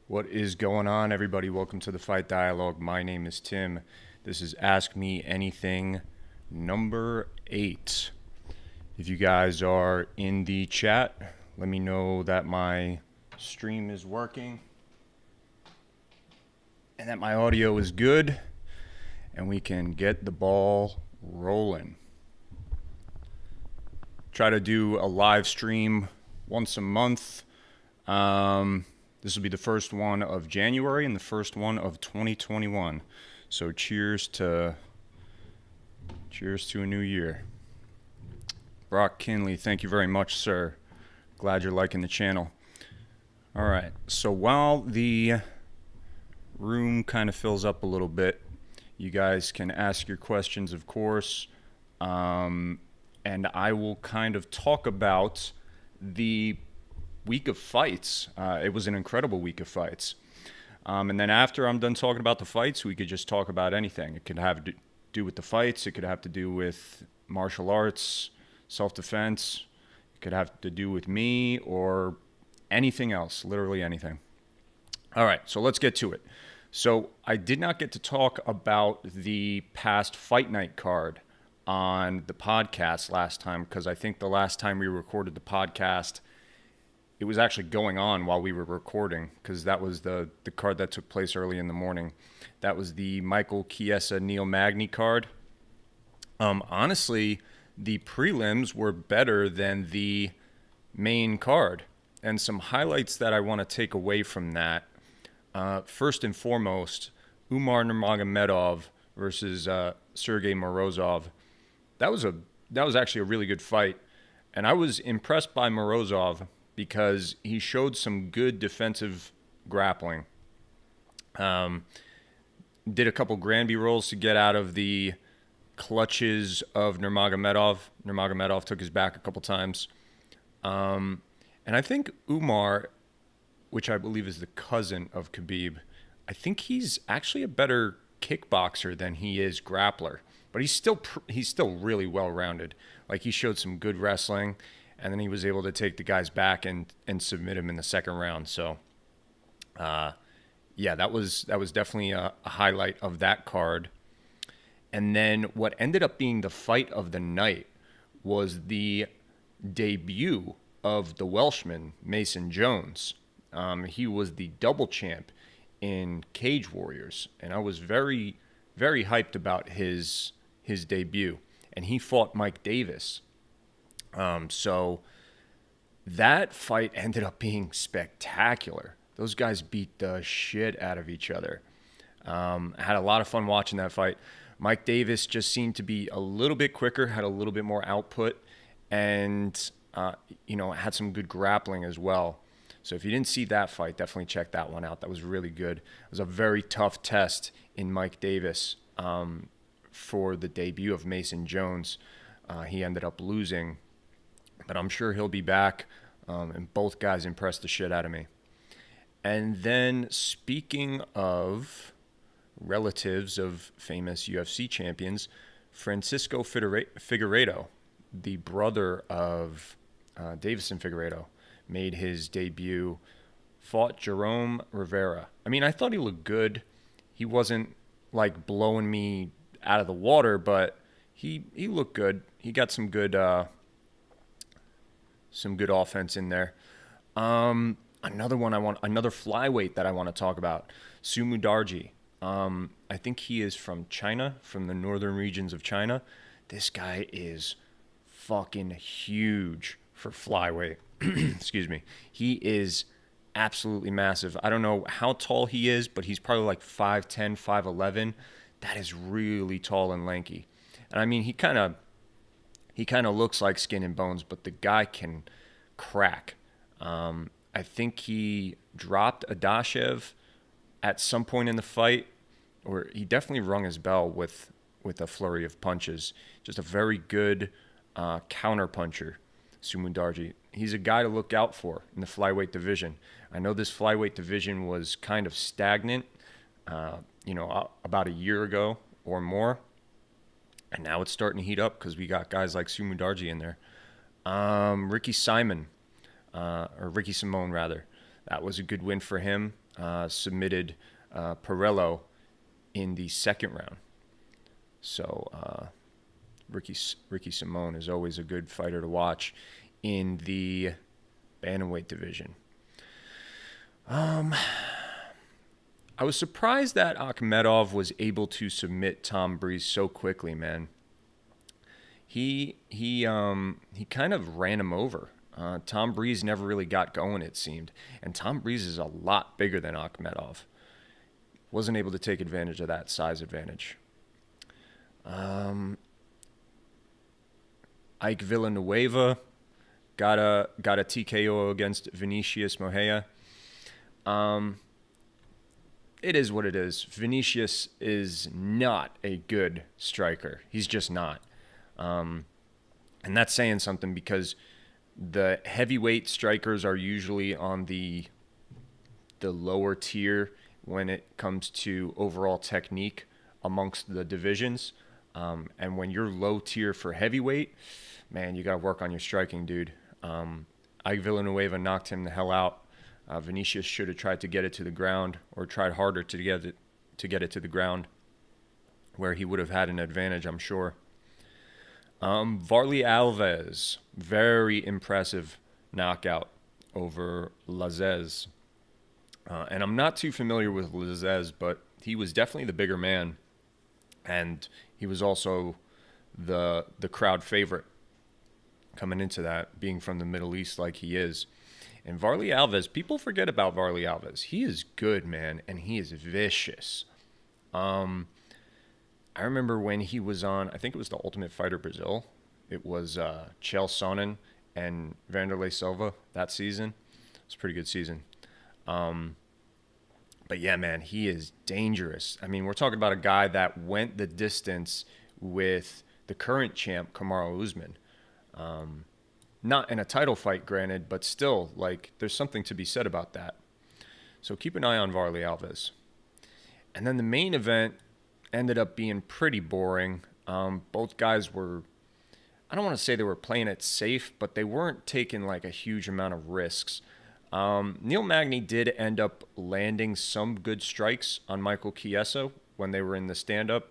What is going on, everybody? Welcome to the Fight Dialogue. My name is Tim. This is Ask Me Anything number 8. If you guys are in the chat, let me know that my stream is working and that my audio is good and we can get the ball rolling. Try to do a live stream once a month. This will be the first one of January and the first one of 2021. So cheers to a new year. Brock Kinley, thank you very much, sir. Glad you're liking the channel. All right, so while the room kind of fills up a little bit, you guys can ask your questions, of course, and I will kind of talk about the week of fights. It was an incredible week of fights. And then after I'm done talking about the fights, we could just talk about anything. It could have to do with the fights. It could have to do with martial arts, self-defense. It could have to do with me or anything else, literally anything. All right, so let's get to it. So I did not get to talk about the past Fight Night card on the podcast last time because I think the last time we recorded the podcast, it was actually going on while we were recording because that was the card that took place early in the morning. That was the Michael Kiesa Neil Magny card. Honestly, the prelims were better than the main card. And some highlights that I want to take away from that. First and foremost, Umar Nurmagomedov versus Sergey Morozov. That was actually a really good fight. And I was impressed by Morozov because he showed some good defensive grappling. Did a couple Granby rolls to get out of the clutches of Nurmagomedov. Nurmagomedov took his back a couple times. And I think Umar, which I believe is the cousin of Khabib, I think he's actually a better kickboxer than he is grappler. But he's still really well-rounded. Like, he showed some good wrestling, and then he was able to take the guy's back and submit him in the second round. So, yeah, that was definitely a highlight of that card. And then what ended up being the fight of the night was the debut of the Welshman, Mason Jones. He was the double champ in Cage Warriors, and I was very, very hyped about his debut. And he fought Mike Davis. So that fight ended up being spectacular. Those guys beat the shit out of each other. I had a lot of fun watching that fight. Mike Davis just seemed to be a little bit quicker, had a little bit more output, and had some good grappling as well. So if you didn't see that fight, definitely check that one out. That was really good. It was a very tough test in Mike Davis for the debut of Mason Jones. He ended up losing, but I'm sure he'll be back, and both guys impressed the shit out of me. And then speaking of relatives of famous UFC champions, Francisco Figueiredo, the brother of Davison Figueiredo, made his debut, fought Jerome Rivera. I mean, I thought he looked good. He wasn't like blowing me out of the water, but he looked good. He got some good offense in there. Another flyweight that I want to talk about, Sumu Darji. I think he is from China, from the northern regions of China. This guy is fucking huge for flyweight. Excuse me. He is absolutely massive. I don't know how tall he is, but he's probably like 5'10", 5'11". That is really tall and lanky. And I mean, he kind of looks like skin and bones, but the guy can crack. I think he dropped Adashev at some point in the fight, or he definitely rung his bell with a flurry of punches. Just a very good counter puncher, Sumu Darji. He's a guy to look out for in the flyweight division. I know this flyweight division was kind of stagnant, about a year ago or more, and now it's starting to heat up because we got guys like Sumu Darji in there. Ricky Simon, or Ricky Simone rather, that was a good win for him. submitted Perello in the second round. So Ricky Simone is always a good fighter to watch in the bantamweight division. I was surprised that Akhmedov was able to submit Tom Breeze so quickly, man. He kind of ran him over. Tom Breeze never really got going, it seemed. And Tom Breeze is a lot bigger than Akhmedov. Wasn't able to take advantage of that size advantage. Ike Villanueva got a TKO against Vinicius Moreira. It is what it is. Vinicius is not a good striker. He's just not. And that's saying something because the heavyweight strikers are usually on the lower tier when it comes to overall technique amongst the divisions. And when you're low tier for heavyweight, man, you got to work on your striking, dude. Ike Villanueva knocked him the hell out. Vinicius should have tried to get it to the ground, or tried harder to get it to the ground, where he would have had an advantage, I'm sure. Varley Alves, very impressive knockout over Lazzez. And I'm not too familiar with Lazzez, but he was definitely the bigger man, and he was also the crowd favorite coming into that, being from the Middle East like he is. And Varley Alves, people forget about Varley Alves. He is good, man, and he is vicious. I remember when he was on, I think it was The Ultimate Fighter Brazil. It was Chael Sonnen and Vanderlei Silva that season. It's a pretty good season. But yeah, man, he is dangerous. I mean, we're talking about a guy that went the distance with the current champ, Kamaru Usman. Not in a title fight, granted, but still, like, there's something to be said about that. So keep an eye on Varley Alves. And then the main event ended up being pretty boring. Both guys were, I don't want to say they were playing it safe, but they weren't taking like a huge amount of risks. Neil Magny did end up landing some good strikes on Michael Chiesa when they were in the stand-up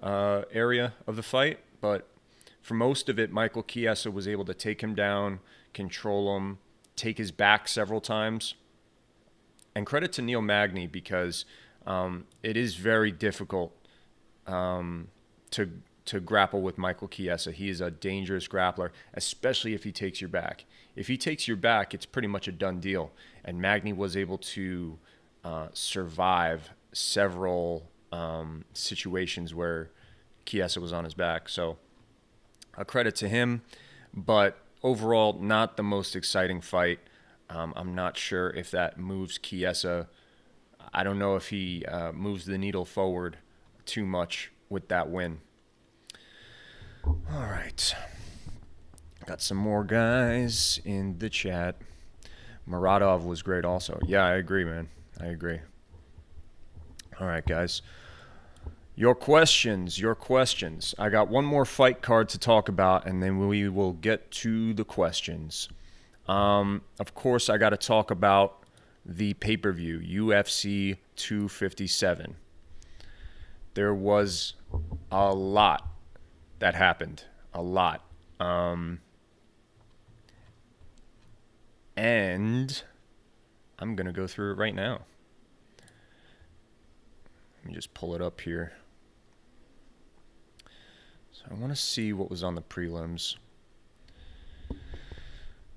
area of the fight, but for most of it, Michael Chiesa was able to take him down, control him, take his back several times. And credit to Neil Magny, because it is very difficult to grapple with Michael Chiesa. He is a dangerous grappler, especially if he takes your back. If he takes your back, it's pretty much a done deal. And Magny was able to survive several situations where Chiesa was on his back. So a credit to him, but overall, not the most exciting fight. I'm not sure if that moves Chiesa. I don't know if he moves the needle forward too much with that win. All right. Got some more guys in the chat. Muradov was great also. Yeah, I agree, man. I agree. All right, guys. Your questions. I got one more fight card to talk about, and then we will get to the questions. Of course, I got to talk about the pay-per-view, UFC 257. There was a lot that happened. A lot. And I'm going to go through it right now. Let me just pull it up here. So I want to see what was on the prelims.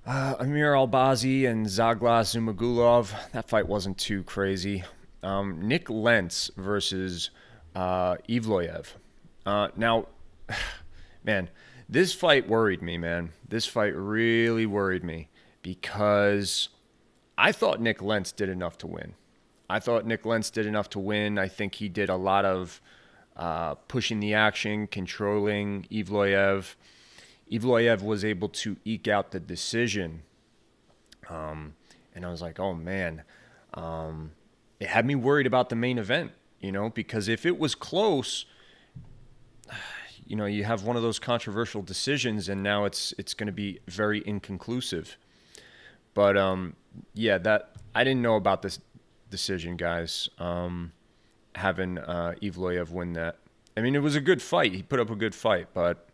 Amir Albazi and Zaglas Zumagulov. That fight wasn't too crazy. Nick Lentz versus Evloev. Now, man, this fight worried me, man. This fight really worried me because I thought Nick Lentz did enough to win. I think he did a lot of pushing the action, controlling Evloev. Evloev was able to eke out the decision. And I was like, oh, man. It had me worried about the main event, because if it was close, you have one of those controversial decisions, and now it's going to be very inconclusive. But, yeah, that I didn't know about this decision, guys. Having Evloev win that. I mean, it was a good fight. He put up a good fight, but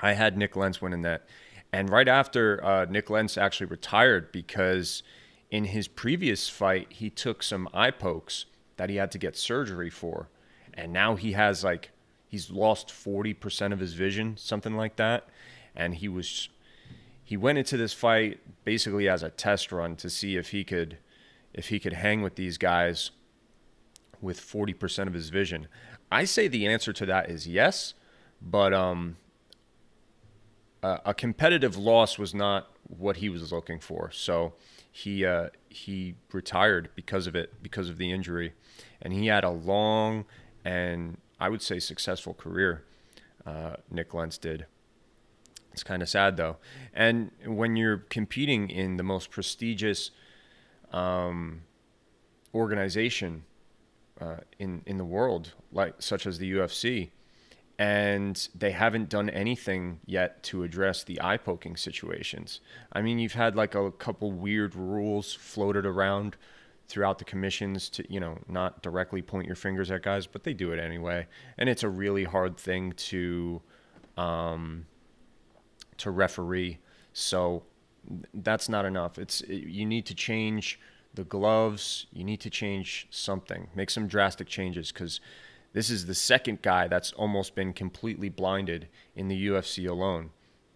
I had Nick Lentz winning that. And right after Nick Lentz actually retired, because in his previous fight, he took some eye pokes that he had to get surgery for. And now he's lost 40% of his vision, something like that. And he went into this fight basically as a test run to see if he could hang with these guys with 40% of his vision. I say the answer to that is yes, but a competitive loss was not what he was looking for. So he retired because of it, because of the injury, and he had a long and I would say successful career. Nick Lentz did. It's kind of sad though, and when you're competing in the most prestigious organization in the world, like such as the UFC, and they haven't done anything yet to address the eye poking situations. I mean, you've had like a couple weird rules floated around throughout the commissions to, not directly point your fingers at guys, but they do it anyway, and it's a really hard thing to referee. So that's not enough. You need to change the gloves. You need to change something. Make some drastic changes, because this is the second guy that's almost been completely blinded in the UFC alone.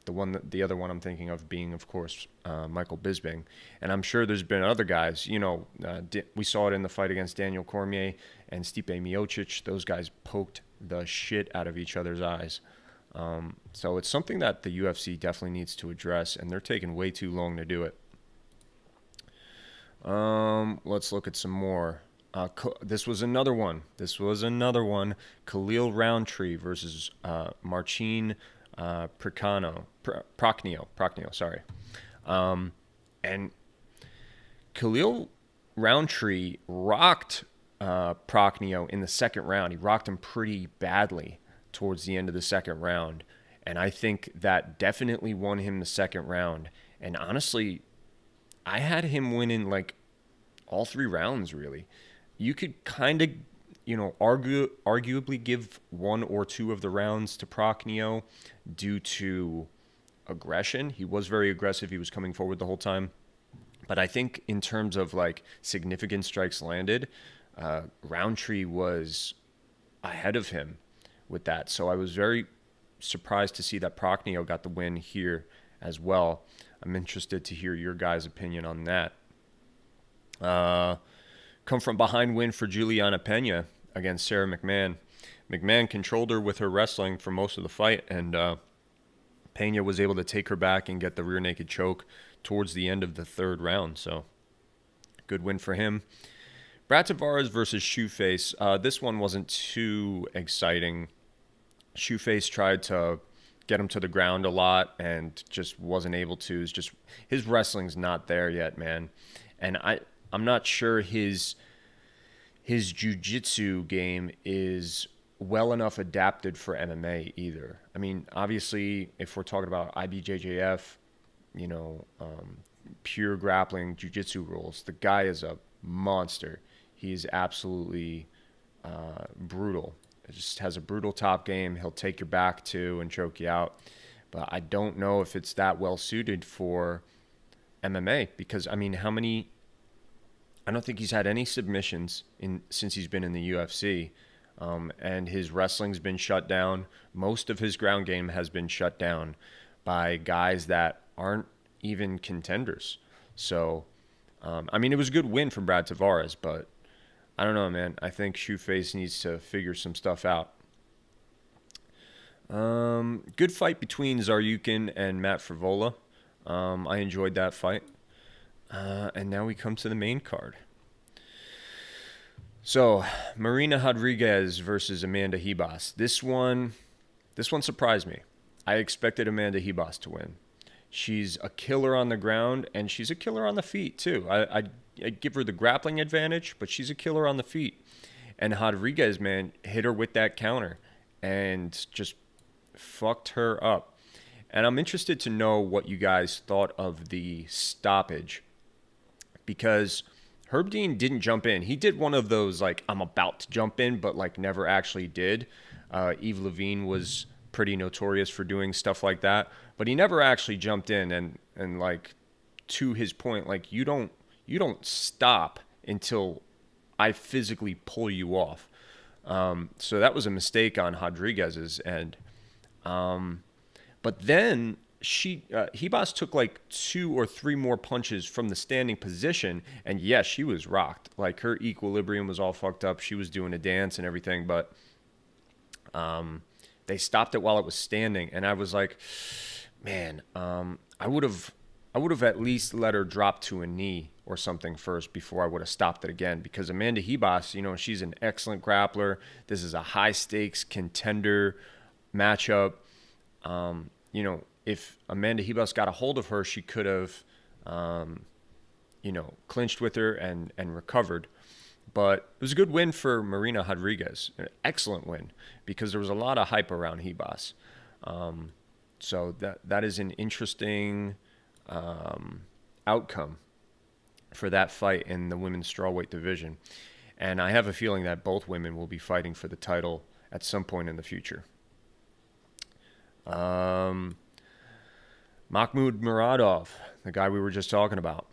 The other one I'm thinking of being, of course, Michael Bisping. And I'm sure there's been other guys. We saw it in the fight against Daniel Cormier and Stipe Miocic. Those guys poked the shit out of each other's eyes. So it's something that the UFC definitely needs to address, and they're taking way too long to do it. Let's look at some more. This was another one. Khalil Roundtree versus Marcin Prochnio. Sorry. And Khalil Roundtree rocked Prochnio in the second round. He rocked him pretty badly towards the end of the second round, and I think that definitely won him the second round. And honestly, I had him winning like all three rounds, really. You could kind of, arguably give one or two of the rounds to Prochnio due to aggression. He was very aggressive. He was coming forward the whole time. But I think in terms of like significant strikes landed, Roundtree was ahead of him with that. So I was very surprised to see that Prochnio got the win here as well. I'm interested to hear your guys' opinion on that. Come from behind win for Juliana Pena against Sarah McMahon. McMahon controlled her with her wrestling for most of the fight, and Pena was able to take her back and get the rear naked choke towards the end of the third round. So good win for him. Brad Tavares versus Shoeface. This one wasn't too exciting. Shoeface tried to get him to the ground a lot and just wasn't able to. It's just his wrestling's not there yet, man. And I'm not sure his jiu-jitsu game is well enough adapted for MMA either. I mean, obviously, if we're talking about IBJJF, pure grappling jiu-jitsu rules, the guy is a monster. He's absolutely brutal. It just has a brutal top game. He'll take your back too and choke you out. But I don't know if it's that well suited for MMA, because I mean, I don't think he's had any submissions since he's been in the UFC, and his wrestling's been shut down. Most of his ground game has been shut down by guys that aren't even contenders. So, I mean, it was a good win from Brad Tavares, but I don't know, man. I think Shoeface needs to figure some stuff out. Good fight between Zaryukin and Matt Frivola. I enjoyed that fight. And now we come to the main card. So, Marina Rodriguez versus Amanda Ribas. This one surprised me. I expected Amanda Ribas to win. She's a killer on the ground, and she's a killer on the feet, too. I'd give her the grappling advantage, but she's a killer on the feet. And Rodriguez, man, hit her with that counter and just fucked her up. And I'm interested to know what you guys thought of the stoppage, because Herb Dean didn't jump in. He did one of those, like, I'm about to jump in, but, like, never actually did. Eve Levine was pretty notorious for doing stuff like that, but he never actually jumped in. And like, to his point, like, you don't stop until I physically pull you off. So that was a mistake on Rodriguez's end. But then Ribas took like 2 or 3 more punches from the standing position, and yes, she was rocked. Like, her equilibrium was all fucked up. She was doing a dance and everything, but they stopped it while it was standing, and I was like, man, I would have at least let her drop to a knee or something first before I would have stopped it again, because Amanda Ribas, you know, she's an excellent grappler. This is a high stakes contender matchup. You know, if Amanda Ribas got a hold of her, she could have, you know, clinched with her and recovered. But it was a good win for Marina Rodriguez, an excellent win, because there was a lot of hype around Ribas. So that is an interesting outcome for that fight in the women's strawweight division. And I have a feeling that both women will be fighting for the title at some point in the future. Mahmoud Muradov, the guy we were just talking about,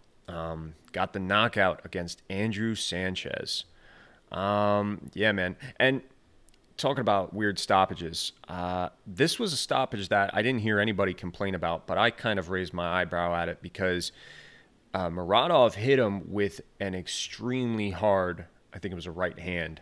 got the knockout against Andrew Sanchez. Yeah, man. And talking about weird stoppages, this was a stoppage that I didn't hear anybody complain about, but I kind of raised my eyebrow at it because Muradov hit him with an extremely hard, I think it was a right hand,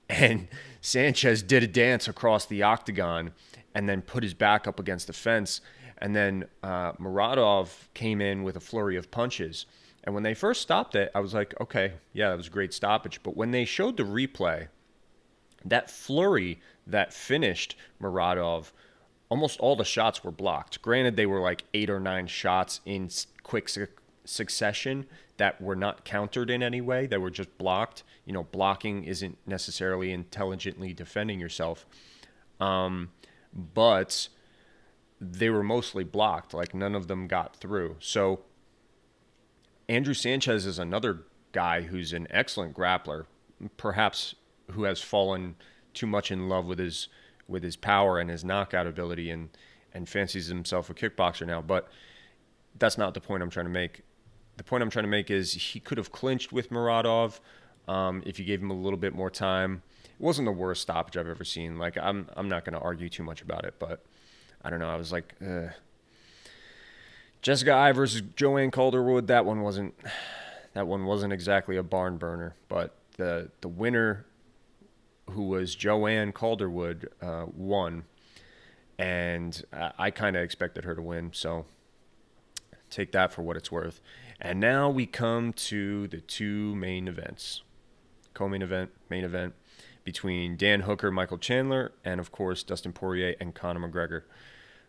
and Sanchez did a dance across the octagon and then put his back up against the fence, and then Muradov came in with a flurry of punches. And when they first stopped it, I was like, okay, yeah, that was a great stoppage. But when they showed the replay, that flurry that finished Muradov, almost all the shots were blocked. Granted, they were like 8 or 9 shots in quick succession that were not countered in any way. They were just blocked. You know, blocking isn't necessarily intelligently defending yourself. But they were mostly blocked. Like, none of them got through. So Andrew Sanchez is another guy who's an excellent grappler, perhaps who has fallen too much in love with his power and his knockout ability and fancies himself a kickboxer now. But that's not the point I'm trying to make. The point I'm trying to make is he could have clinched with Muradov if you gave him a little bit more time. It wasn't the worst stoppage I've ever seen. Like, I'm not going to argue too much about it, but I don't know. I was like, Jessica Eye versus Joanne Calderwood. That one wasn't exactly a barn burner, but the winner, who was Joanne Calderwood, won, and I kind of expected her to win. So take that for what it's worth. And now we come to the 2 main events, co-main event, main event, between Dan Hooker, Michael Chandler, and of course Dustin Poirier and Conor McGregor.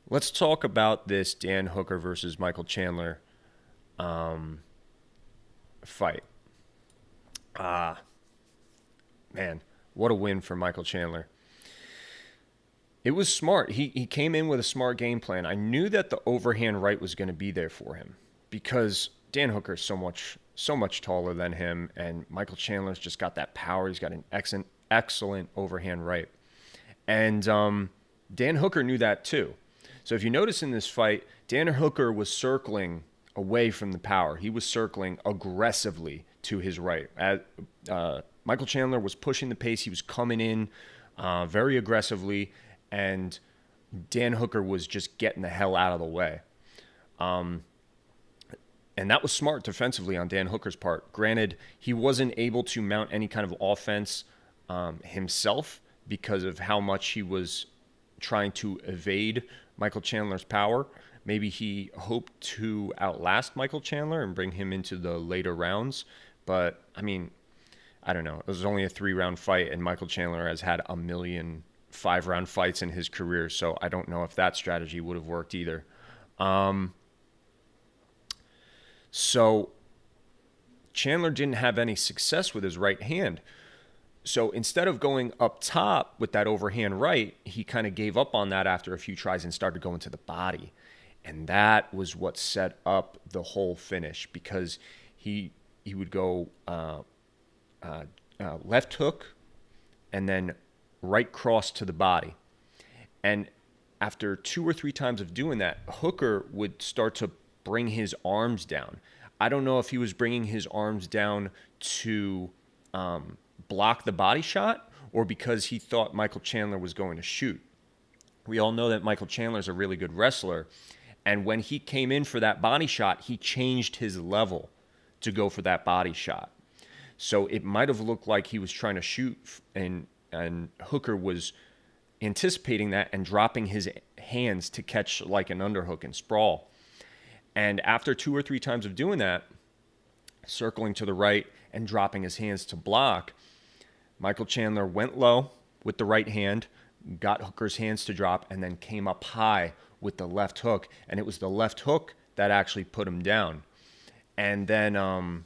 Let's talk about this Dan Hooker versus Michael Chandler fight. Man, what a win for Michael Chandler. It was smart. He came in with a smart game plan. I knew that the overhand right was going to be there for him because Dan Hooker is so much taller than him, and Michael Chandler's just got that power. He's got an excellent overhand right. And Dan Hooker knew that too. So if you notice in this fight, Dan Hooker was circling away from the power. He was circling aggressively to his right. Michael Chandler was pushing the pace. He was coming in very aggressively, and Dan Hooker was just getting the hell out of the way. And that was smart defensively on Dan Hooker's part. Granted, he wasn't able to mount any kind of offense himself because of how much he was trying to evade Michael Chandler's power. Maybe he hoped to outlast Michael Chandler and bring him into the later rounds. But, I mean, I don't know. It was only a 3-round fight, and Michael Chandler has had a million 5-round fights in his career, so I don't know if that strategy would have worked either. So Chandler didn't have any success with his right hand. So instead of going up top with that overhand right, he kind of gave up on that after a few tries and started going to the body. And that was what set up the whole finish, because he he would go left hook and then right cross to the body. And after 2 or 3 times of doing that, Hooker would start to bring his arms down. I don't know if he was bringing his arms down to block the body shot or because he thought Michael Chandler was going to shoot. We all know that Michael Chandler is a really good wrestler. And when he came in for that body shot, he changed his level to go for that body shot. So it might have looked like he was trying to shoot, and Hooker was anticipating that and dropping his hands to catch like an underhook and sprawl. And after 2 or 3 times of doing that, circling to the right and dropping his hands to block, Michael Chandler went low with the right hand, got Hooker's hands to drop, and then came up high with the left hook. And it was the left hook that actually put him down. And then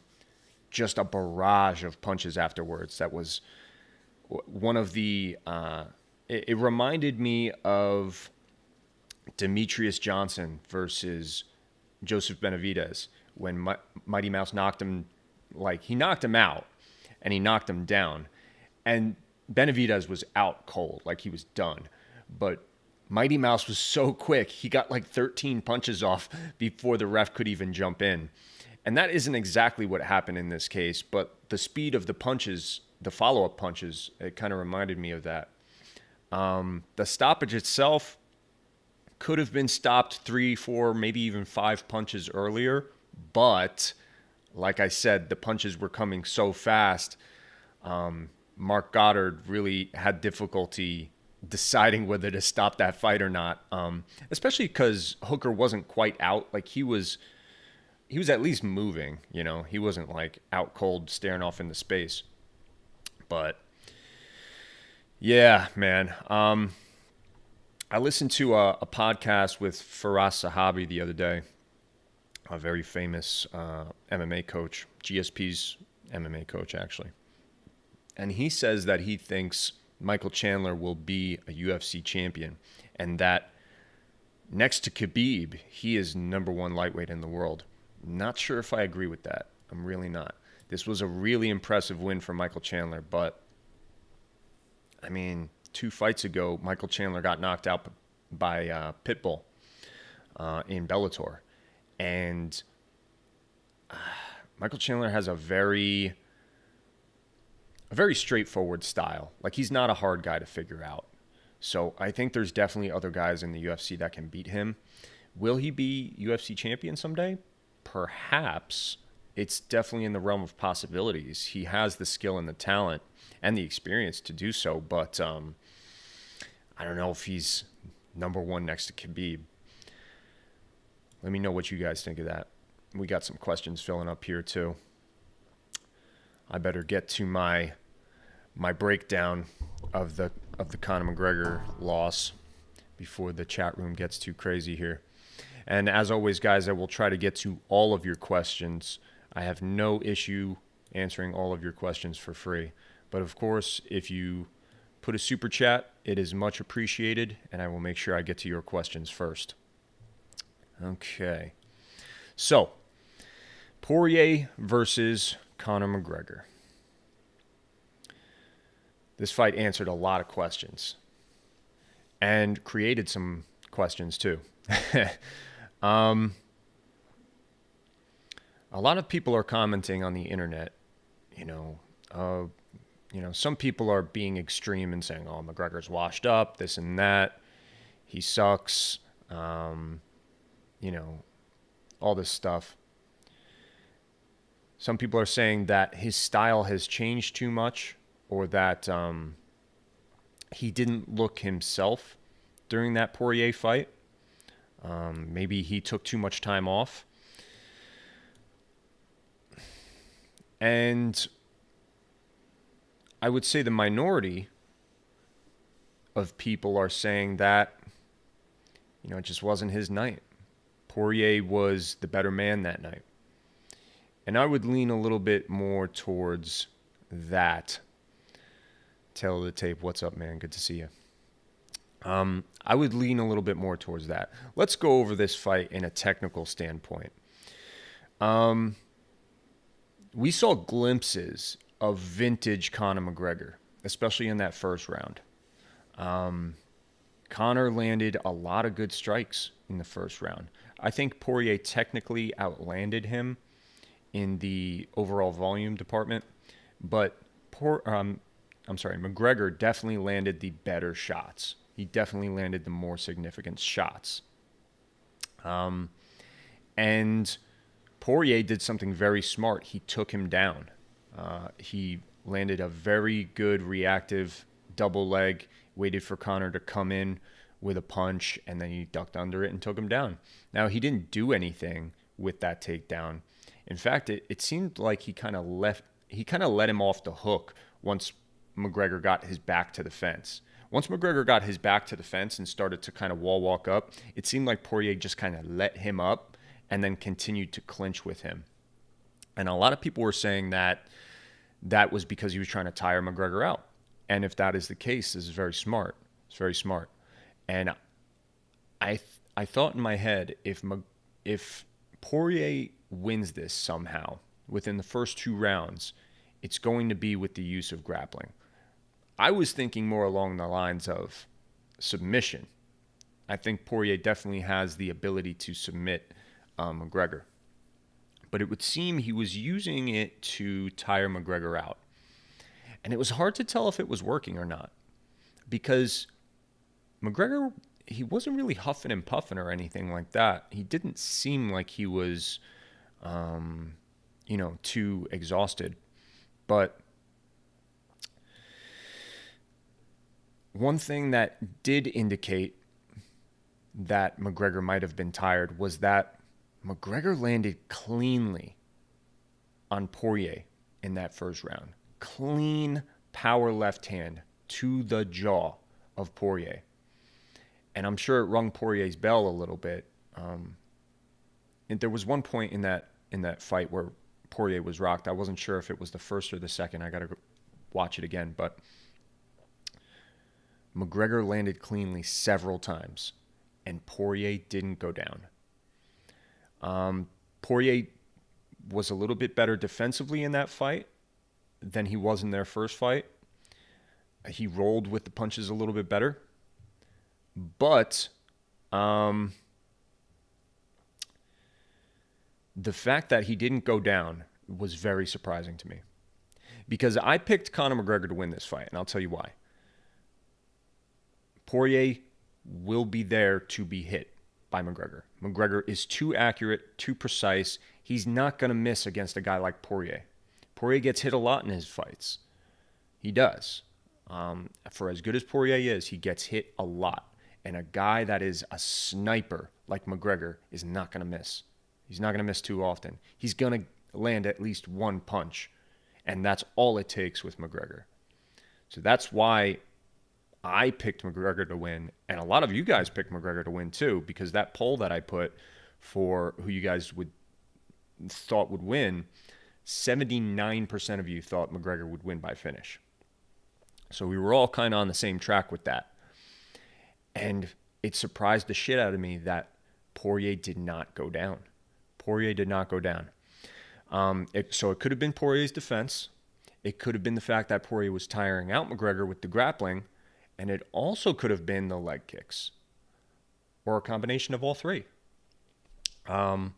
just a barrage of punches afterwards. That was one of the... It reminded me of Demetrius Johnson versus Joseph Benavidez when Mighty Mouse knocked him, like he knocked him out and he knocked him down. And Benavidez was out cold, like he was done. But Mighty Mouse was so quick, he got like 13 punches off before the ref could even jump in. And that isn't exactly what happened in this case, but the speed of the punches, the follow-up punches, it kind of reminded me of that. The stoppage itself could have been stopped 3, 4, maybe even 5 punches earlier. But like I said, the punches were coming so fast. Mark Goddard really had difficulty deciding whether to stop that fight or not. Especially because Hooker wasn't quite out. Like he was at least moving, you know, he wasn't like out cold staring off into space. But yeah, man. I listened to a podcast with Faraz Sahabi the other day, a very famous MMA coach, GSP's MMA coach, actually. And he says that he thinks Michael Chandler will be a UFC champion and that next to Khabib, he is #1 lightweight in the world. Not sure if I agree with that. I'm really not. This was a really impressive win for Michael Chandler, but I mean, 2 fights ago, Michael Chandler got knocked out by Pitbull in Bellator. And Michael Chandler has a very straightforward style. Like, he's not a hard guy to figure out. So I think there's definitely other guys in the UFC that can beat him. Will he be UFC champion someday? Perhaps. It's definitely in the realm of possibilities. He has the skill and the talent and the experience to do so, but I don't know if he's #1 next to Khabib. Let me know what you guys think of that. We got some questions filling up here too. I better get to my breakdown of the Conor McGregor loss before the chat room gets too crazy here. And as always, guys, I will try to get to all of your questions. I have no issue answering all of your questions for free. But of course, if you put a super chat, it is much appreciated, and I will make sure I get to your questions first. Okay. So, Poirier versus Conor McGregor. This fight answered a lot of questions and created some questions too. A lot of people are commenting on the internet, some people are being extreme and saying, oh, McGregor's washed up, this and that, he sucks, all this stuff. Some people are saying that his style has changed too much, or that he didn't look himself during that Poirier fight. Maybe he took too much time off. And I would say the minority of people are saying that, it just wasn't his night. Poirier was the better man that night. And I would lean a little bit more towards that. Tail of the tape, what's up, man? Good to see you. I would lean a little bit more towards that. Let's go over this fight in a technical standpoint. we saw glimpses of vintage Conor McGregor, especially in that first round. Conor landed a lot of good strikes in the first round. I think Poirier technically outlanded him in the overall volume department, but McGregor definitely landed the better shots. He definitely landed the more significant shots. And Poirier did something very smart. He took him down. He landed a very good reactive double leg, waited for Conor to come in with a punch, and then he ducked under it and took him down. Now, he didn't do anything with that takedown. In fact, it seemed like he kind of let him off the hook once McGregor got his back to the fence. Once McGregor got his back to the fence and started to kind of wall walk up, it seemed like Poirier just kind of let him up and then continued to clinch with him. And a lot of people were saying that was because he was trying to tire McGregor out. And if that is the case, this is very smart. It's very smart. And I thought in my head, if Poirier wins this somehow within the first 2 rounds, it's going to be with the use of grappling. I was thinking more along the lines of submission. I think Poirier definitely has the ability to submit McGregor. But it would seem he was using it to tire McGregor out. And it was hard to tell if it was working or not. Because McGregor, he wasn't really huffing and puffing or anything like that. He didn't seem like he was, too exhausted. But one thing that did indicate that McGregor might have been tired was that McGregor landed cleanly on Poirier in that first round. Clean power left hand to the jaw of Poirier. And I'm sure it rung Poirier's bell a little bit. And there was one point in that fight where Poirier was rocked. I wasn't sure if it was the first or the second. I got to watch it again. But McGregor landed cleanly several times, and Poirier didn't go down. Poirier was a little bit better defensively in that fight than he was in their first fight. He rolled with the punches a little bit better. But the fact that he didn't go down was very surprising to me. Because I picked Conor McGregor to win this fight, and I'll tell you why. Poirier will be there to be hit by McGregor. McGregor is too accurate, too precise. He's not going to miss against a guy like Poirier. Poirier gets hit a lot in his fights. He does. For as good as Poirier is, he gets hit a lot. And a guy that is a sniper like McGregor is not going to miss. He's not going to miss too often. He's going to land at least one punch. And that's all it takes with McGregor. So that's why I picked McGregor to win. And a lot of you guys picked McGregor to win too, because that poll that I put for who you guys thought would win, 79% of you thought McGregor would win by finish. So we were all kind of on the same track with that. And it surprised the shit out of me that Poirier did not go down. Poirier did not go down. So it could have been Poirier's defense. It could have been the fact that Poirier was tiring out McGregor with the grappling. And it also could have been the leg kicks. Or a combination of all three. I'm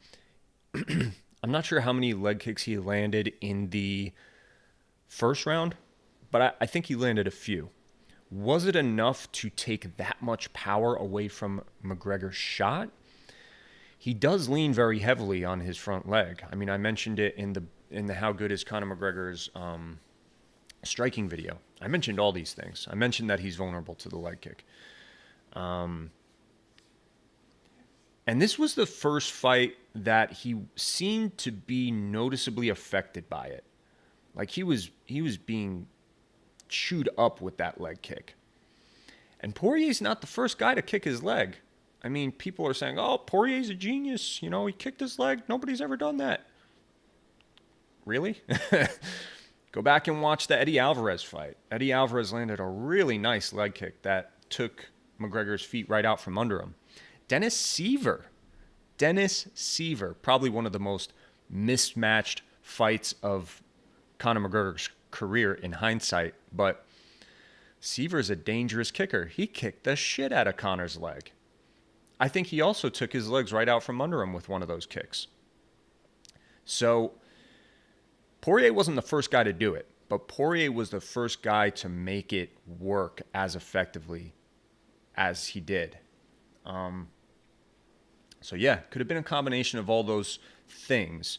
not sure how many leg kicks he landed in the first round, but I think he landed a few. Was it enough to take that much power away from McGregor's shot? He does lean very heavily on his front leg. I mean, I mentioned it in the How Good is Conor McGregor's striking video. I mentioned all these things. I mentioned that he's vulnerable to the leg kick. And this was the first fight that he seemed to be noticeably affected by it. Like he was being chewed up with that leg kick. And Poirier's not the first guy to kick his leg. I mean, people are saying, oh, Poirier's a genius. You know, he kicked his leg. Nobody's ever done that. Really? Go back and watch the Eddie Alvarez fight. Eddie Alvarez landed a really nice leg kick that took McGregor's feet right out from under him. Dennis Seaver, probably one of the most mismatched fights of Conor McGregor's career in hindsight, but Seaver's a dangerous kicker. He kicked the shit out of Conor's leg. I think he also took his legs right out from under him with one of those kicks. So Poirier wasn't the first guy to do it, but Poirier was the first guy to make it work as effectively as he did. So yeah, could have been a combination of all those things.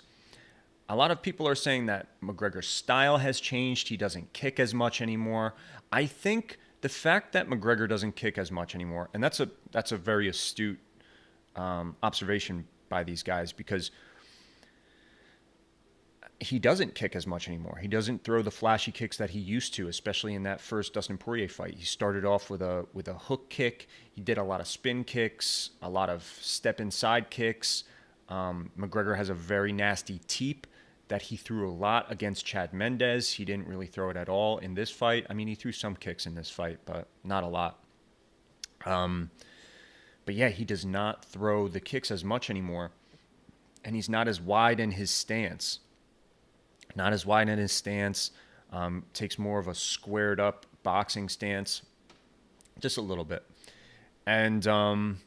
A lot of people are saying that McGregor's style has changed. He doesn't kick as much anymore. I think the fact that McGregor doesn't kick as much anymore, and that's a very astute observation by these guys, because he doesn't kick as much anymore. He doesn't throw the flashy kicks that he used to, especially in that first Dustin Poirier fight. He started off with a hook kick. He did a lot of spin kicks, a lot of step inside kicks. McGregor has a very nasty teep that he threw a lot against Chad Mendes. He didn't really throw it at all in this fight. I mean, he threw some kicks in this fight, but not a lot. But yeah, he does not throw the kicks as much anymore. And he's not as wide in his stance. Takes more of a squared up boxing stance, just a little bit. And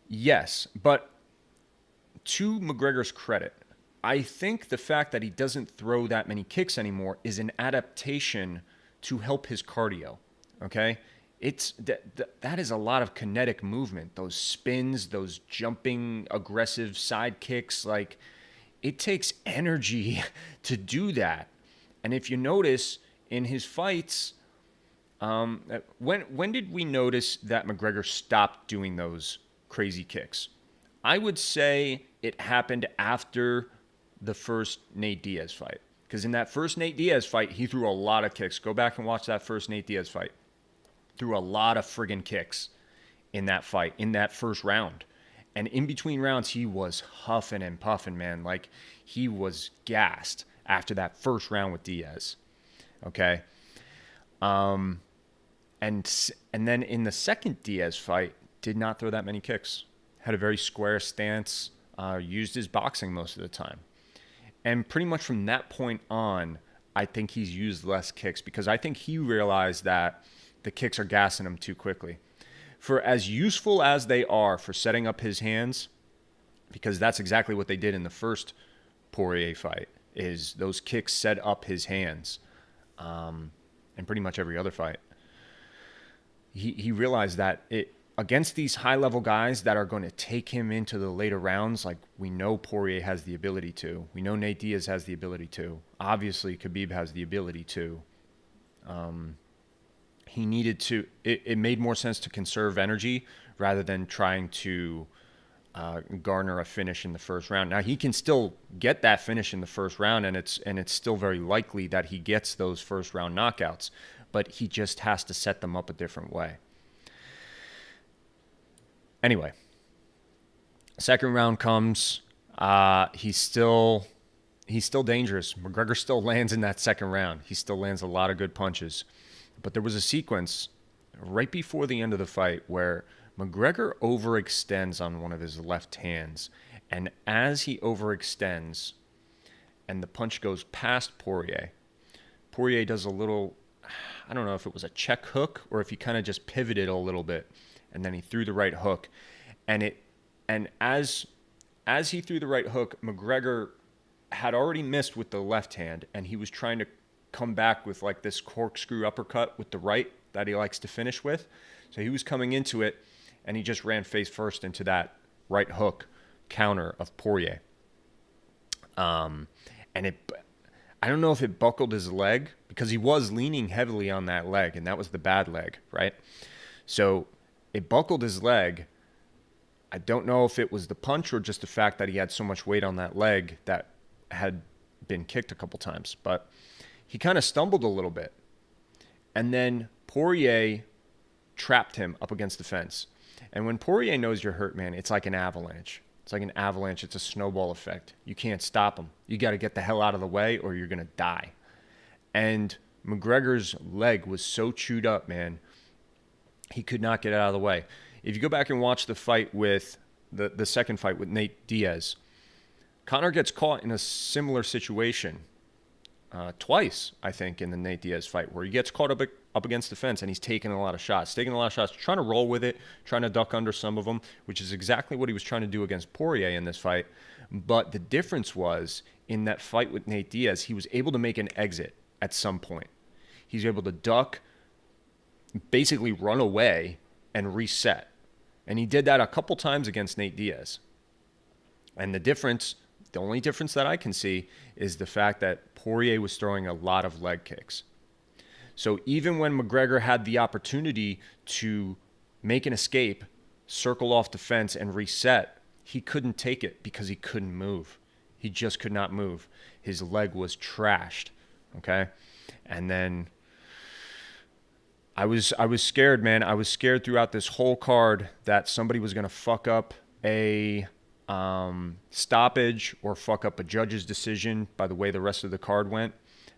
yes, but to McGregor's credit, I think the fact that he doesn't throw that many kicks anymore is an adaptation to help his cardio. Okay, it's that is a lot of kinetic movement. Those spins, those jumping, aggressive side kicks, like. It takes energy to do that. And if you notice in his fights, when did we notice that McGregor stopped doing those crazy kicks? I would say it happened after the first Nate Diaz fight. Because in that first Nate Diaz fight, he threw a lot of kicks. Go back and watch that first Nate Diaz fight. Threw a lot of friggin' kicks in that fight, in that first round. And in between rounds, he was huffing and puffing, man. Like, he was gassed after that first round with Diaz. Okay? And then in the second Diaz fight, did not throw that many kicks. Had a very square stance. Used his boxing most of the time. And pretty much from that point on, I think he's used less kicks, because I think he realized that the kicks are gassing him too quickly. For as useful as they are for setting up his hands, because that's exactly what they did in the first Poirier fight, is those kicks set up his hands, and pretty much every other fight. He realized that against these high-level guys that are going to take him into the later rounds, like we know Poirier has the ability to, we know Nate Diaz has the ability to, obviously Khabib has the ability to, he needed to, it made more sense to conserve energy rather than trying to garner a finish in the first round. Now, he can still get that finish in the first round, and it's still very likely that he gets those first round knockouts, but he just has to set them up a different way. Anyway, second round comes. He's still dangerous. McGregor still lands in that second round. He still lands a lot of good punches. But there was a sequence right before the end of the fight where McGregor overextends on one of his left hands. And as he overextends and the punch goes past Poirier, Poirier does a little, I don't know if it was a check hook or if he kind of just pivoted a little bit. And then he threw the right hook. And as he threw the right hook, McGregor had already missed with the left hand, and he was trying to come back with like this corkscrew uppercut with the right that he likes to finish with. So he was coming into it, and he just ran face first into that right hook counter of Poirier. I don't know if it buckled his leg, because he was leaning heavily on that leg, and that was the bad leg, right? So it buckled his leg. I don't know if it was the punch or just the fact that he had so much weight on that leg that had been kicked a couple times, but he kind of stumbled a little bit. And then Poirier trapped him up against the fence. And when Poirier knows you're hurt, man, it's like an avalanche. It's like an avalanche. It's a snowball effect. You can't stop him. You got to get the hell out of the way or you're going to die. And McGregor's leg was so chewed up, man, he could not get out of the way. If you go back and watch the fight with the second fight with Nate Diaz, Conor gets caught in a similar situation twice, I think, in the Nate Diaz fight, where he gets caught up against the fence and he's taking a lot of shots, trying to roll with it, trying to duck under some of them, which is exactly what he was trying to do against Poirier in this fight. But the difference was, in that fight with Nate Diaz, he was able to make an exit at some point. He's able to duck, basically run away, and reset. And he did that a couple times against Nate Diaz. And the only difference that I can see is the fact that Poirier was throwing a lot of leg kicks. So even when McGregor had the opportunity to make an escape, circle off the fence, and reset, he couldn't take it because he couldn't move. He just could not move. His leg was trashed, okay? And then I was scared, man. I was scared throughout this whole card that somebody was going to fuck up a stoppage or fuck up a judge's decision by the way the rest of the card went.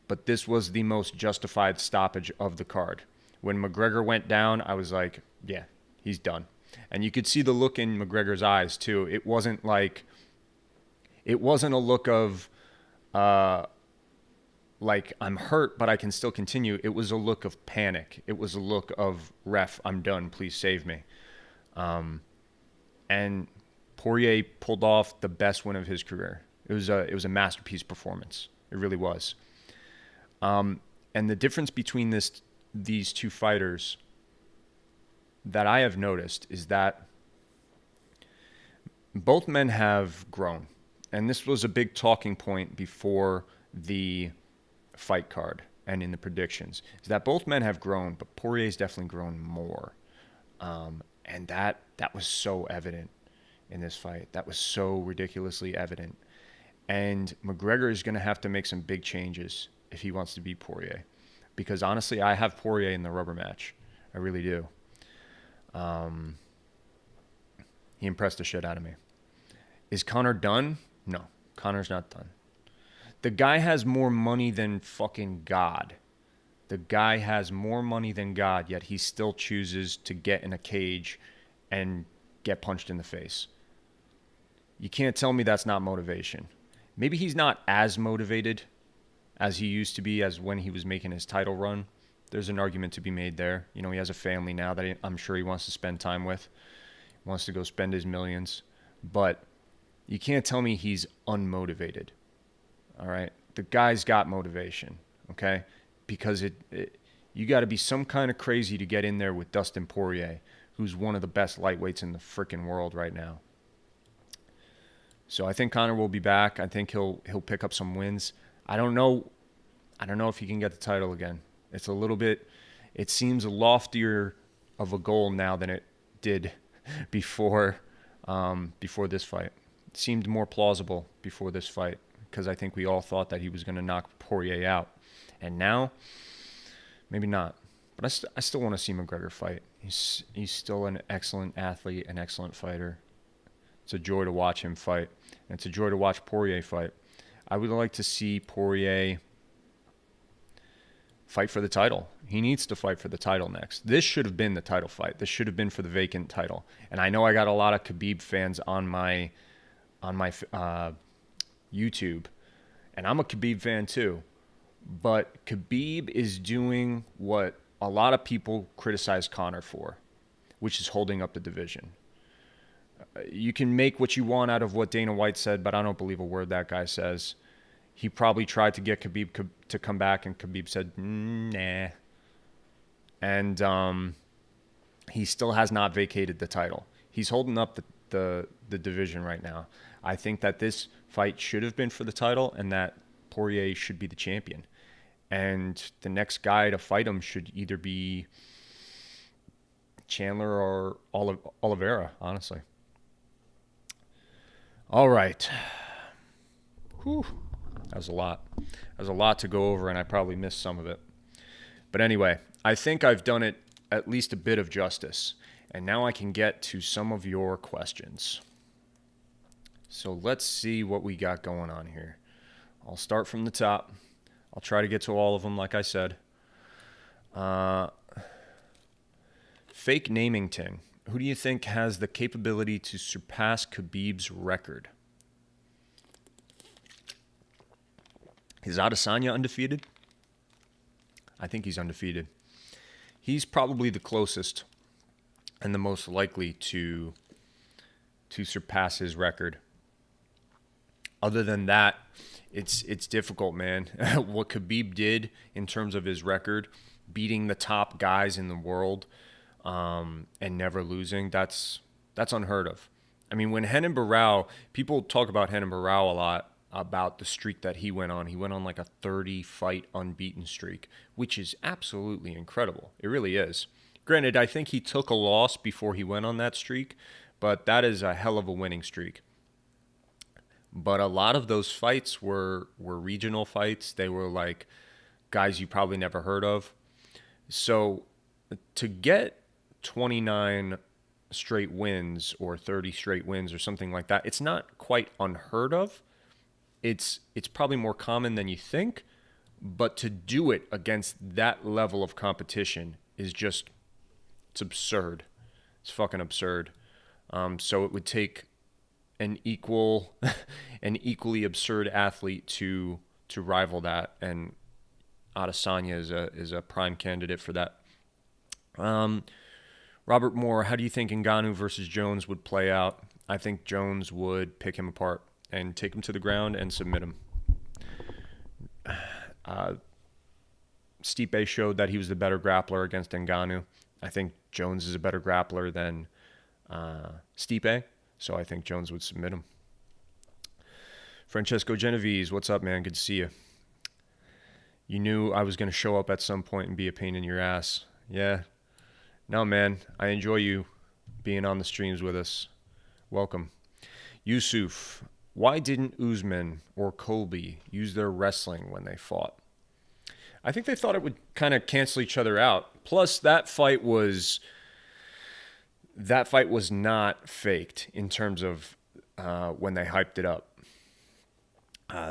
But this was the most justified stoppage of the card. When McGregor went down, I was like, yeah, he's done. And you could see the look in McGregor's eyes too. It wasn't a look of like, I'm hurt, but I can still continue. It was a look of panic. It was a look of, ref, I'm done, please save me. And Poirier pulled off the best win of his career. It was a masterpiece performance. It really was. And the difference between these two fighters that I have noticed is that both men have grown. And this was a big talking point before the fight card and in the predictions, is that both men have grown, but Poirier's definitely grown more. And that was so evident in this fight. That was so ridiculously evident. And McGregor is going to have to make some big changes if he wants to beat Poirier. Because honestly, I have Poirier in the rubber match. I really do. He impressed the shit out of me. Is Conor done? No, Conor's not done. The guy has more money than fucking God. The guy has more money than God, yet he still chooses to get in a cage and get punched in the face. You can't tell me that's not motivation. Maybe he's not as motivated as he used to be as when he was making his title run. There's an argument to be made there. You know, he has a family now that I'm sure he wants to spend time with. He wants to go spend his millions. But you can't tell me he's unmotivated. All right? The guy's got motivation, okay? Because you got to be some kind of crazy to get in there with Dustin Poirier, who's one of the best lightweights in the freaking world right now. So I think Conor will be back. I think he'll pick up some wins. I don't know if he can get the title again. It seems loftier of a goal now than it did before this fight. It seemed more plausible before this fight because I think we all thought that he was going to knock Poirier out. And now, maybe not. But I still want to see McGregor fight. He's still an excellent athlete, an excellent fighter. It's a joy to watch him fight. And it's a joy to watch Poirier fight. I would like to see Poirier fight for the title. He needs to fight for the title next. This should have been the title fight. This should have been for the vacant title. And I know I got a lot of Khabib fans on my YouTube. And I'm a Khabib fan too. But Khabib is doing what a lot of people criticize Conor for, which is holding up the division. You can make what you want out of what Dana White said, but I don't believe a word that guy says. He probably tried to get Khabib to come back, and Khabib said, nah. And he still has not vacated the title. He's holding up the division right now. I think that this fight should have been for the title and that Poirier should be the champion. And the next guy to fight him should either be Chandler or Oliveira, honestly. All right. Whew. That was a lot. That was a lot to go over, and I probably missed some of it. But anyway, I think I've done it at least a bit of justice. And now I can get to some of your questions. So let's see what we got going on here. I'll start from the top. I'll try to get to all of them, like I said. Fake Namington. Who do you think has the capability to surpass Khabib's record? Is Adesanya undefeated? I think he's undefeated. He's probably the closest and the most likely to surpass his record. Other than that, it's difficult, man. What Khabib did in terms of his record, beating the top guys in the world, and never losing, that's unheard of. I mean, when Renan Barão, people talk about Renan Barão a lot, about the streak that he went on. He went on like a 30-fight unbeaten streak, which is absolutely incredible. It really is. Granted, I think he took a loss before he went on that streak, but that is a hell of a winning streak. But a lot of those fights were regional fights. They were like guys you probably never heard of. So to get 29 straight wins or 30 straight wins or something like that, it's not quite unheard of. It's probably more common than you think, but to do it against that level of competition is just, it's absurd. It's fucking absurd. So it would take an equally absurd athlete to rival that, and Adesanya is a prime candidate for that. Robert Moore, how do you think Ngannou versus Jones would play out? I think Jones would pick him apart and take him to the ground and submit him. Stipe showed that he was the better grappler against Ngannou. I think Jones is a better grappler than Stipe, so I think Jones would submit him. Francesco Genovese, what's up, man? Good to see you. You knew I was going to show up at some point and be a pain in your ass. Yeah. No, man, I enjoy you being on the streams with us. Welcome. Yusuf, why didn't Usman or Colby use their wrestling when they fought? I think they thought it would kind of cancel each other out. Plus, that fight was not faked in terms of when they hyped it up.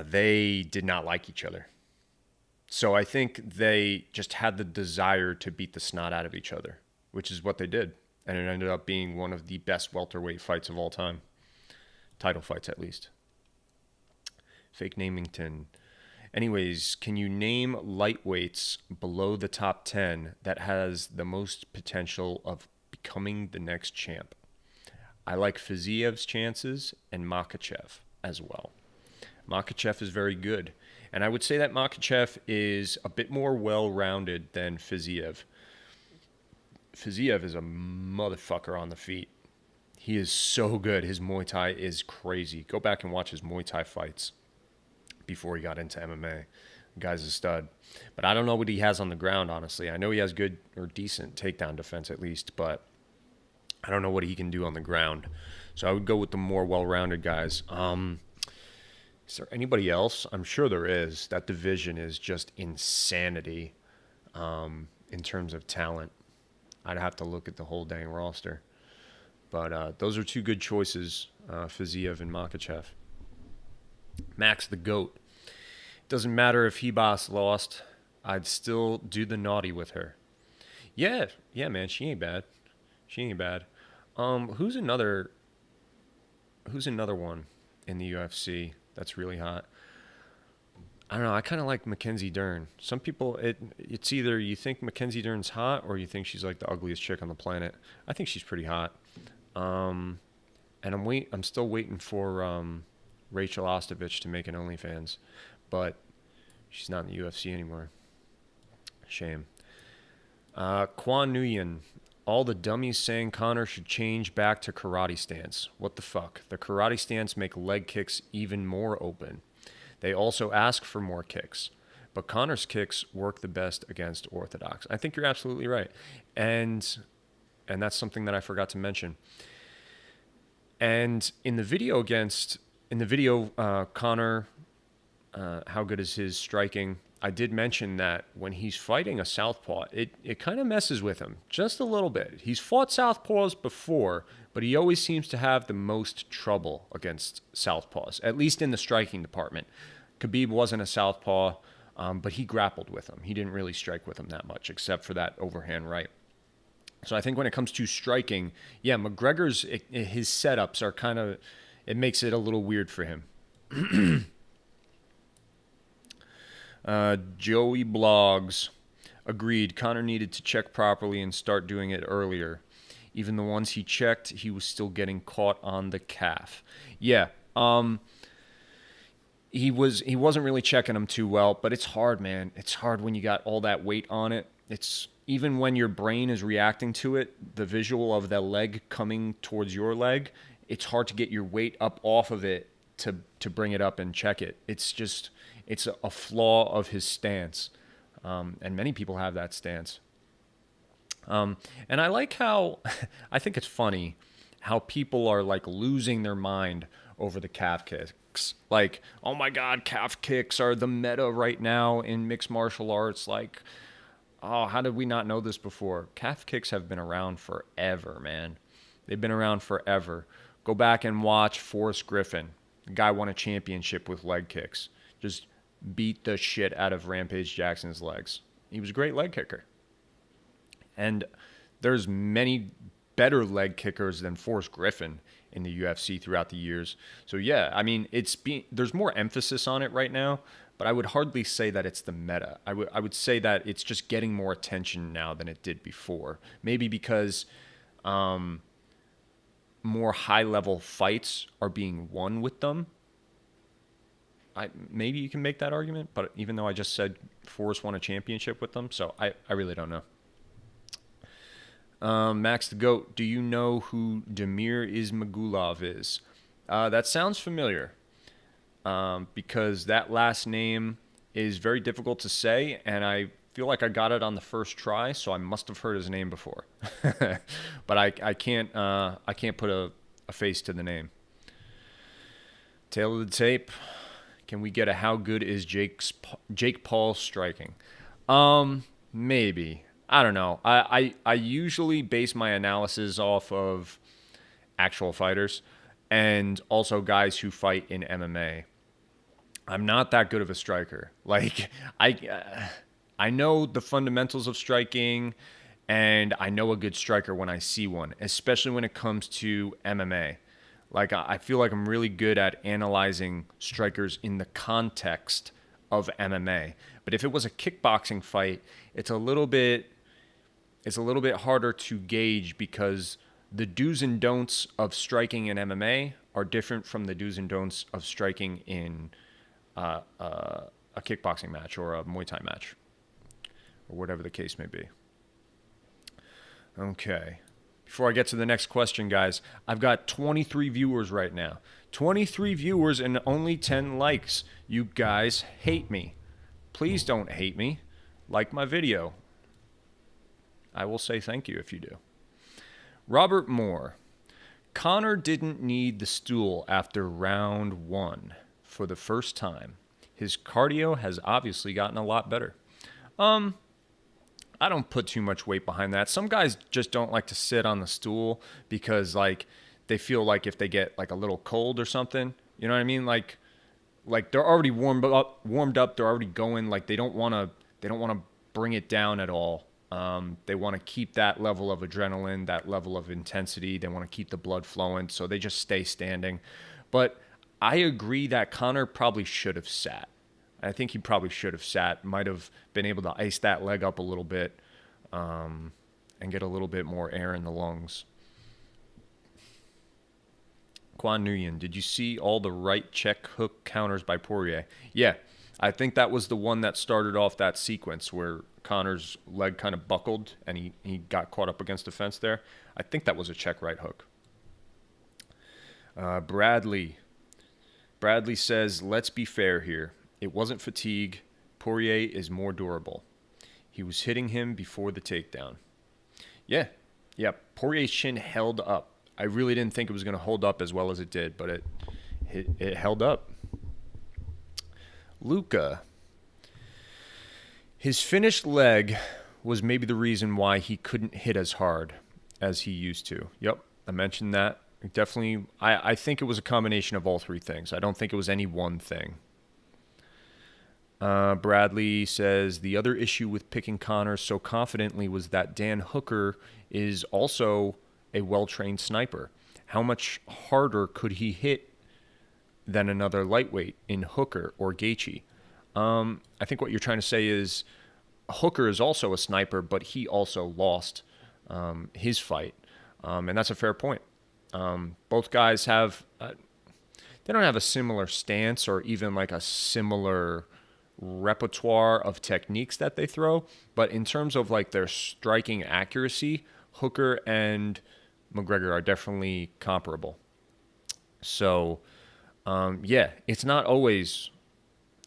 They did not like each other. So I think they just had the desire to beat the snot out of each other, which is what they did. And it ended up being one of the best welterweight fights of all time. Title fights, at least. Fake Namington. Anyways, can you name lightweights below the top 10 that has the most potential of becoming the next champ? I like Fiziev's chances and Makhachev as well. Makhachev is very good. And I would say that Makhachev is a bit more well-rounded than Fiziev. Fiziev is a motherfucker on the feet. He is so good. His Muay Thai is crazy. Go back and watch his Muay Thai fights before he got into MMA. The guy's a stud. But I don't know what he has on the ground, honestly. I know he has good or decent takedown defense at least, but I don't know what he can do on the ground. So I would go with the more well-rounded guys. Is there anybody else? I'm sure there is. That division is just insanity in terms of talent. I'd have to look at the whole dang roster. But those are two good choices, Fiziev and Makhachev. Max the GOAT. Doesn't matter if Hebas lost. I'd still do the naughty with her. Yeah, man. She ain't bad. Who's another one in the UFC that's really hot? I don't know. I kind of like Mackenzie Dern. Some people, it's either you think Mackenzie Dern's hot or you think she's like the ugliest chick on the planet. I think she's pretty hot. And I'm still waiting for Rachel Ostovich to make an OnlyFans, but she's not in the UFC anymore. Shame. Quan Nguyen. All the dummies saying Conor should change back to karate stance. What the fuck? The karate stance make leg kicks even more open. They also ask for more kicks. But Conor's kicks work the best against orthodox. I think you're absolutely right. And that's something that I forgot to mention. And in the video, Conor, how good is his striking? I did mention that when he's fighting a southpaw, it kind of messes with him just a little bit. He's fought southpaws before, but he always seems to have the most trouble against southpaws, at least in the striking department. Khabib wasn't a southpaw, but he grappled with him. He didn't really strike with him that much, except for that overhand right. So I think when it comes to striking, yeah, McGregor's, his setups are kind of, it makes it a little weird for him. Joey Blogs. Agreed. Conor needed to check properly and start doing it earlier. Even the ones he checked, he was still getting caught on the calf. Yeah. He wasn't really checking them too well, but it's hard, man. It's hard when you got all that weight on it. It's even when your brain is reacting to it, the visual of the leg coming towards your leg, it's hard to get your weight up off of it to bring it up and check it. It's a flaw of his stance. And many people have that stance. And I like how, I think it's funny how people are like losing their mind over the calf kicks. Like, oh my God, calf kicks are the meta right now in mixed martial arts. Like, oh, how did we not know this before? Calf kicks have been around forever, man. They've been around forever. Go back and watch Forrest Griffin. The guy won a championship with leg kicks. Just beat the shit out of Rampage Jackson's legs. He was a great leg kicker. And there's many better leg kickers than Forrest Griffin in the UFC throughout the years. So yeah, I mean, there's more emphasis on it right now, but I would hardly say that it's the meta. I would say that it's just getting more attention now than it did before. Maybe because more high-level fights are being won with them. Maybe you can make that argument, but even though I just said Forrest won a championship with them, so I really don't know. Max the Goat, do you know who Damir Ismagulov is? That sounds familiar because that last name is very difficult to say, and I feel like I got it on the first try, so I must have heard his name before. But I can't put a face to the name. Tail of the tape. Can we get a how good is Jake Paul striking? Maybe. I don't know. I usually base my analysis off of actual fighters and also guys who fight in MMA. I'm not that good of a striker. Like I know the fundamentals of striking, and I know a good striker when I see one, especially when it comes to MMA. Like, I feel like I'm really good at analyzing strikers in the context of MMA. But if it was a kickboxing fight, it's a little bit harder to gauge because the do's and don'ts of striking in MMA are different from the do's and don'ts of striking in a kickboxing match or a Muay Thai match or whatever the case may be. Okay. Before I get to the next question, guys, I've got 23 viewers right now. 23 viewers and only 10 likes. You guys hate me. Please don't hate me. Like my video. I will say thank you if you do. Robert Moore. Conor didn't need the stool after round 1 for the first time. His cardio has obviously gotten a lot better. I don't put too much weight behind that. Some guys just don't like to sit on the stool because like they feel like if they get like a little cold or something, you know what I mean? Like they're already warmed up, they're already going, like they don't want to bring it down at all. They want to keep that level of adrenaline, that level of intensity. They want to keep the blood flowing, so they just stay standing. But I agree that Conor probably should have sat. I think he probably should have sat, might have been able to ice that leg up a little bit and get a little bit more air in the lungs. Quan Nguyen, did you see all the right check hook counters by Poirier? Yeah, I think that was the one that started off that sequence where Conor's leg kind of buckled and he got caught up against the fence there. I think that was a check right hook. Bradley says, let's be fair here. It wasn't fatigue. Poirier is more durable. He was hitting him before the takedown. Yeah. Poirier's chin held up. I really didn't think it was going to hold up as well as it did, but it held up. Luca. His finished leg was maybe the reason why he couldn't hit as hard as he used to. Yep, I mentioned that. Definitely, I think it was a combination of all three things. I don't think it was any one thing. Bradley says, the other issue with picking Conor so confidently was that Dan Hooker is also a well-trained sniper. How much harder could he hit than another lightweight in Hooker or Gaethje? I think what you're trying to say is Hooker is also a sniper, but he also lost his fight, and that's a fair point. Both guys have they don't have a similar stance or even like a similar repertoire of techniques that they throw, but in terms of like their striking accuracy, Hooker and McGregor are definitely comparable. So, yeah, it's not always.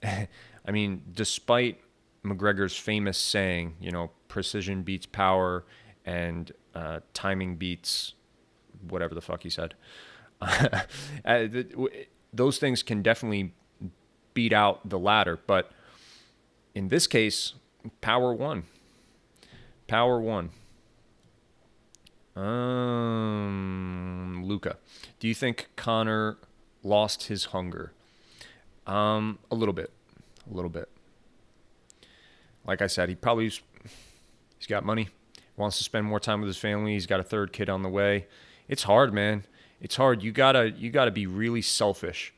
I mean, despite McGregor's famous saying, precision beats power and timing beats whatever the fuck he said. Those things can definitely beat out the latter, but in this case, power won. Power won. Luca, do you think Conor lost his hunger? A little bit. A little bit. Like I said, he's got money, wants to spend more time with his family. He's got a third kid on the way. It's hard, man. It's hard. You gotta be really selfish.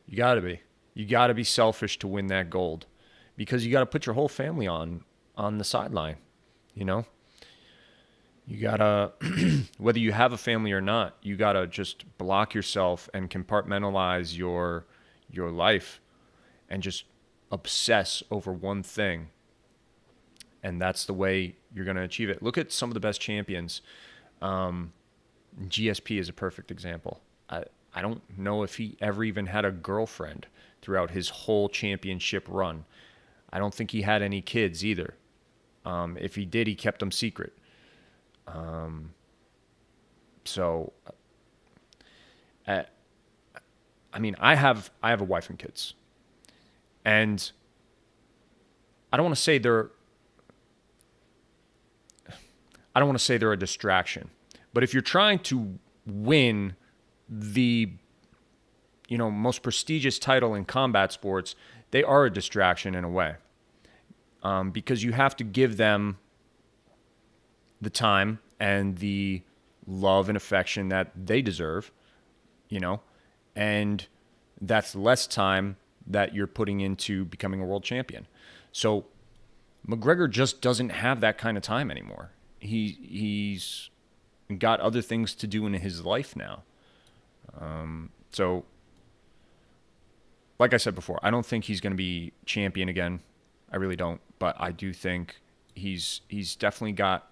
You gotta be. You gotta be selfish to win that gold, because you gotta put your whole family on the sideline. You gotta, whether you have a family or not, you gotta just block yourself and compartmentalize your life, and just obsess over one thing. And that's the way you're gonna achieve it. Look at some of the best champions. GSP is a perfect example. I don't know if he ever even had a girlfriend throughout his whole championship run. I don't think he had any kids either. If he did, he kept them secret. So, I mean, I have a wife and kids, and I don't want to say they're a distraction. But if you're trying to win the, most prestigious title in combat sports, they are a distraction in a way, because you have to give them the time and the love and affection that they deserve, and that's less time that you're putting into becoming a world champion. So McGregor just doesn't have that kind of time anymore. He's got other things to do in his life now. So, like I said before, I don't think he's going to be champion again. I really don't. But I do think he's definitely got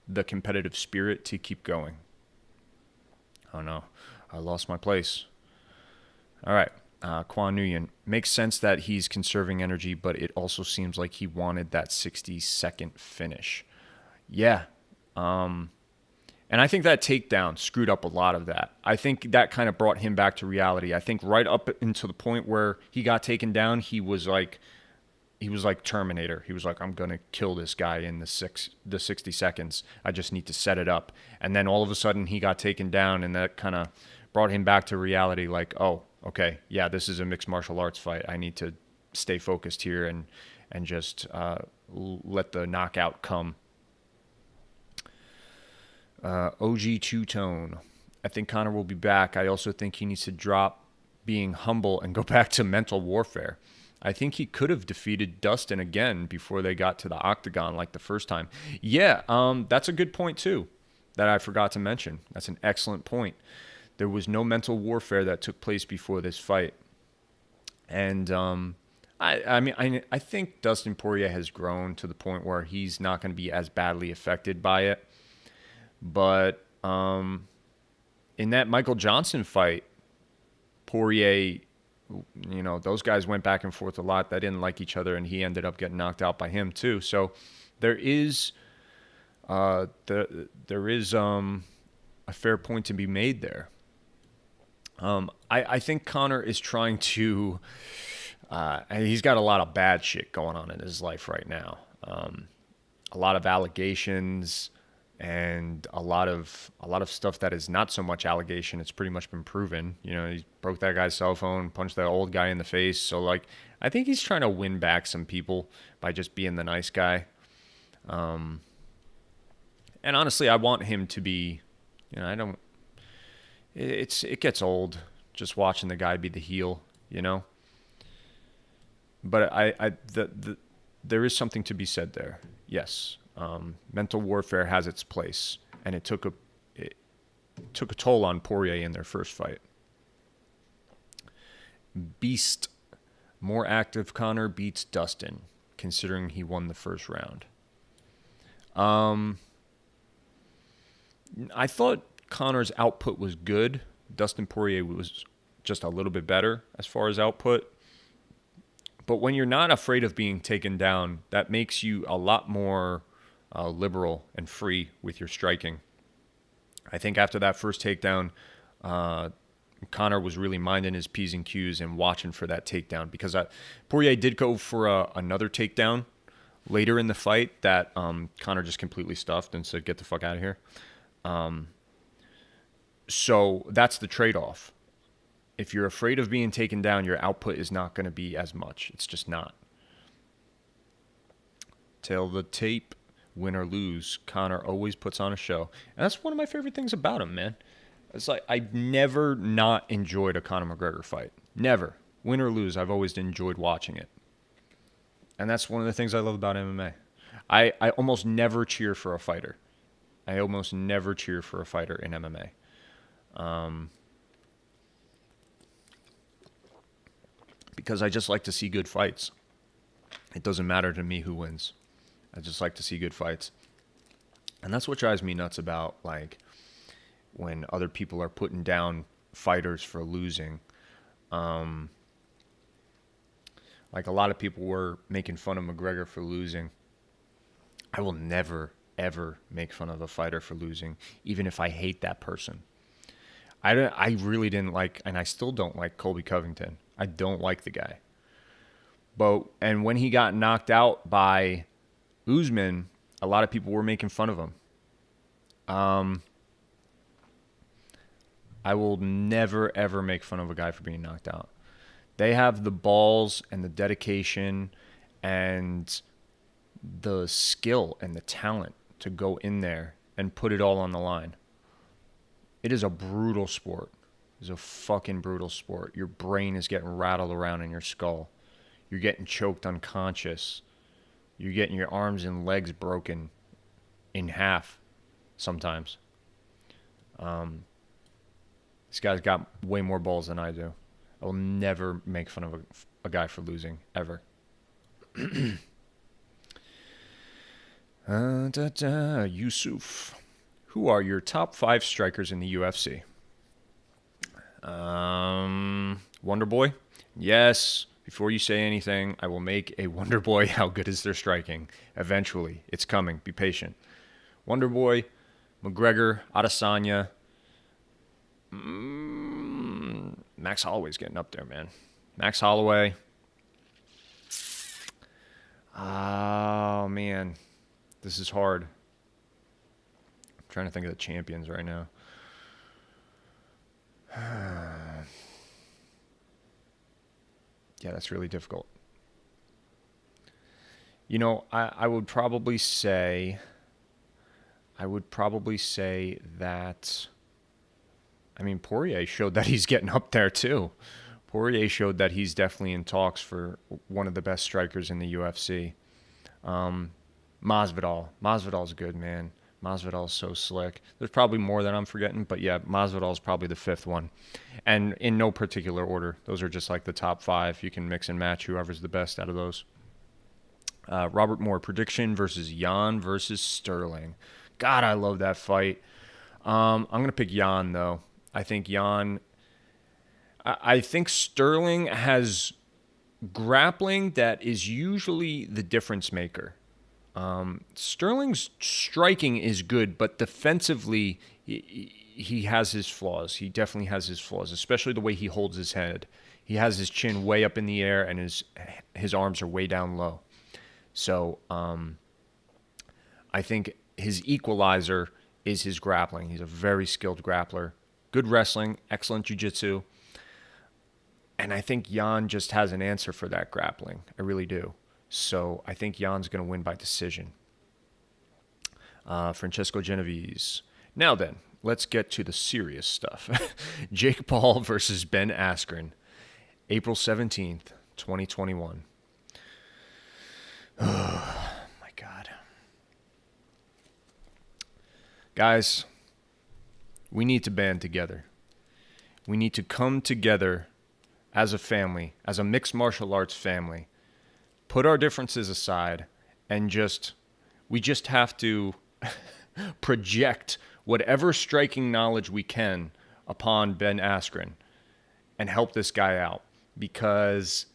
the competitive spirit to keep going. Oh no, I lost my place. All right. Quan Nguyen. Makes sense that he's conserving energy, but it also seems like he wanted that 60-second finish. Yeah. And I think that takedown screwed up a lot of that. I think that kind of brought him back to reality. I think right up until the point where he got taken down, he was like Terminator. He was like, I'm going to kill this guy in the 60 seconds. I just need to set it up. And then all of a sudden he got taken down, and that kind of brought him back to reality. Like, oh, okay, yeah, this is a mixed martial arts fight. I need to stay focused here and just let the knockout come. OG Two-Tone. I think Conor will be back. I also think he needs to drop being humble and go back to mental warfare. I think he could have defeated Dustin again before they got to the octagon like the first time. Yeah, that's a good point too that I forgot to mention. That's an excellent point. There was no mental warfare that took place before this fight. And I think Dustin Poirier has grown to the point where he's not going to be as badly affected by it. But in that Michael Johnson fight, Poirier, those guys went back and forth a lot. They didn't like each other, and he ended up getting knocked out by him too. So there is a fair point to be made there. I think Conor is trying to. He's got a lot of bad shit going on in his life right now. A lot of allegations. And a lot of stuff that is not so much allegation. It's pretty much been proven. He broke that guy's cell phone, punched that old guy in the face. So, I think he's trying to win back some people by just being the nice guy. And honestly, I want him to be. It gets old just watching the guy be the heel. But there is something to be said there. Yes, mental warfare has its place, and it took a toll on Poirier in their first fight. Beast, more active Conor beats Dustin, considering he won the first round. I thought Conor's output was good. Dustin Poirier was just a little bit better as far as output. But when you're not afraid of being taken down, that makes you a lot more liberal and free with your striking. I think after that first takedown, Conor was really minding his P's and Q's and watching for that takedown, because Poirier did go for another takedown later in the fight that Conor just completely stuffed and said, get the fuck out of here. So that's the trade-off. If you're afraid of being taken down, your output is not going to be as much. It's just not. Tell the tape, win or lose, Conor always puts on a show. And that's one of my favorite things about him, man. It's like I've never not enjoyed a Conor McGregor fight. Never. Win or lose, I've always enjoyed watching it. And that's one of the things I love about MMA. I almost never cheer for a fighter. I almost never cheer for a fighter in MMA. Because I just like to see good fights. It doesn't matter to me who wins. I just like to see good fights. And that's what drives me nuts about, like, when other people are putting down fighters for losing. Like, a lot of people were making fun of McGregor for losing. I will never, ever make fun of a fighter for losing, even if I hate that person. I really didn't like, and I still don't like, Colby Covington. I don't like the guy. And when he got knocked out by Usman, a lot of people were making fun of him. I will never, ever make fun of a guy for being knocked out. They have the balls and the dedication and the skill and the talent to go in there and put it all on the line. It is a brutal sport. It's a fucking brutal sport. Your brain is getting rattled around in your skull. You're getting choked unconscious. You're getting your arms and legs broken in half sometimes. This guy's got way more balls than I do. I will never make fun of a guy for losing, ever. Yusuf. Who are your top 5 strikers in the UFC? Wonder Boy? Yes. Before you say anything, I will make a Wonder Boy. How good is their striking? Eventually. It's coming. Be patient. Wonder Boy, McGregor, Adesanya. Max Holloway's getting up there, man. Max Holloway. Oh, man. This is hard. I'm trying to think of the champions right now. Yeah, that's really difficult. You know, I would probably say that, I mean, Poirier showed that he's getting up there too. Poirier showed that he's definitely in talks for one of the best strikers in the UFC. Masvidal. Masvidal's good, man. Masvidal's so slick. There's probably more that I'm forgetting, but yeah, Masvidal's probably the 5th one. And in no particular order. Those are just like the top 5. You can mix and match whoever's the best out of those. Robert Moore, prediction versus Jan versus Sterling. God, I love that fight. I'm going to pick Jan, though. I think Sterling has grappling that is usually the difference maker. Sterling's striking is good, but defensively, he has his flaws. He definitely has his flaws, especially the way he holds his head. He has his chin way up in the air, and his arms are way down low. So I think his equalizer is his grappling. He's a very skilled grappler. Good wrestling, excellent jiu-jitsu. And I think Jan just has an answer for that grappling. I really do. So I think Jan's going to win by decision. Francesco Genovese. Now then, let's get to the serious stuff. Jake Paul versus Ben Askren. April 17th, 2021. My God. Guys, we need to band together. We need to come together as a family, as a mixed martial arts family, put our differences aside, and we just have to project whatever striking knowledge we can upon Ben Askren and help this guy out. Because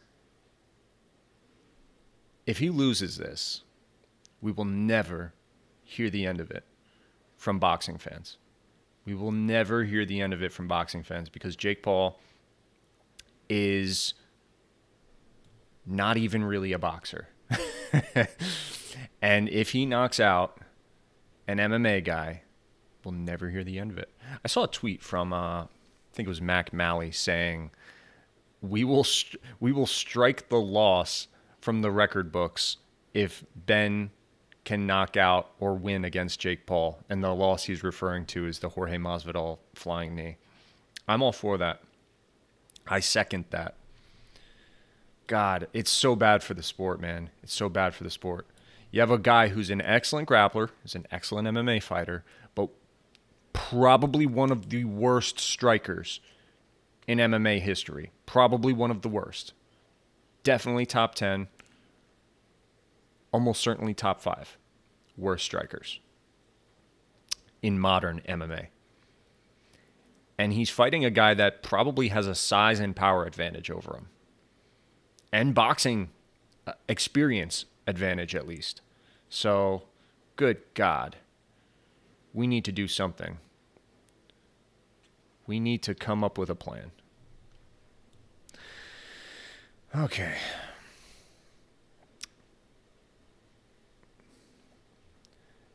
if he loses this, we will never hear the end of it from boxing fans. We will never hear the end of it from boxing fans because Jake Paul is not even really a boxer. And if he knocks out an MMA guy, we'll never hear the end of it. I saw a tweet from, I think it was Magny saying, we will strike the loss from the record books if Ben can knock out or win against Jake Paul. And the loss he's referring to is the Jorge Masvidal flying knee. I'm all for that. I second that. God, it's so bad for the sport, man. It's so bad for the sport. You have a guy who's an excellent grappler, who's an excellent MMA fighter, but probably one of the worst strikers in MMA history. Probably one of the worst. Definitely top 10. Almost certainly top 5 worst strikers in modern MMA. And he's fighting a guy that probably has a size and power advantage over him. And boxing experience advantage, at least. So, good God. We need to do something. We need to come up with a plan. Okay.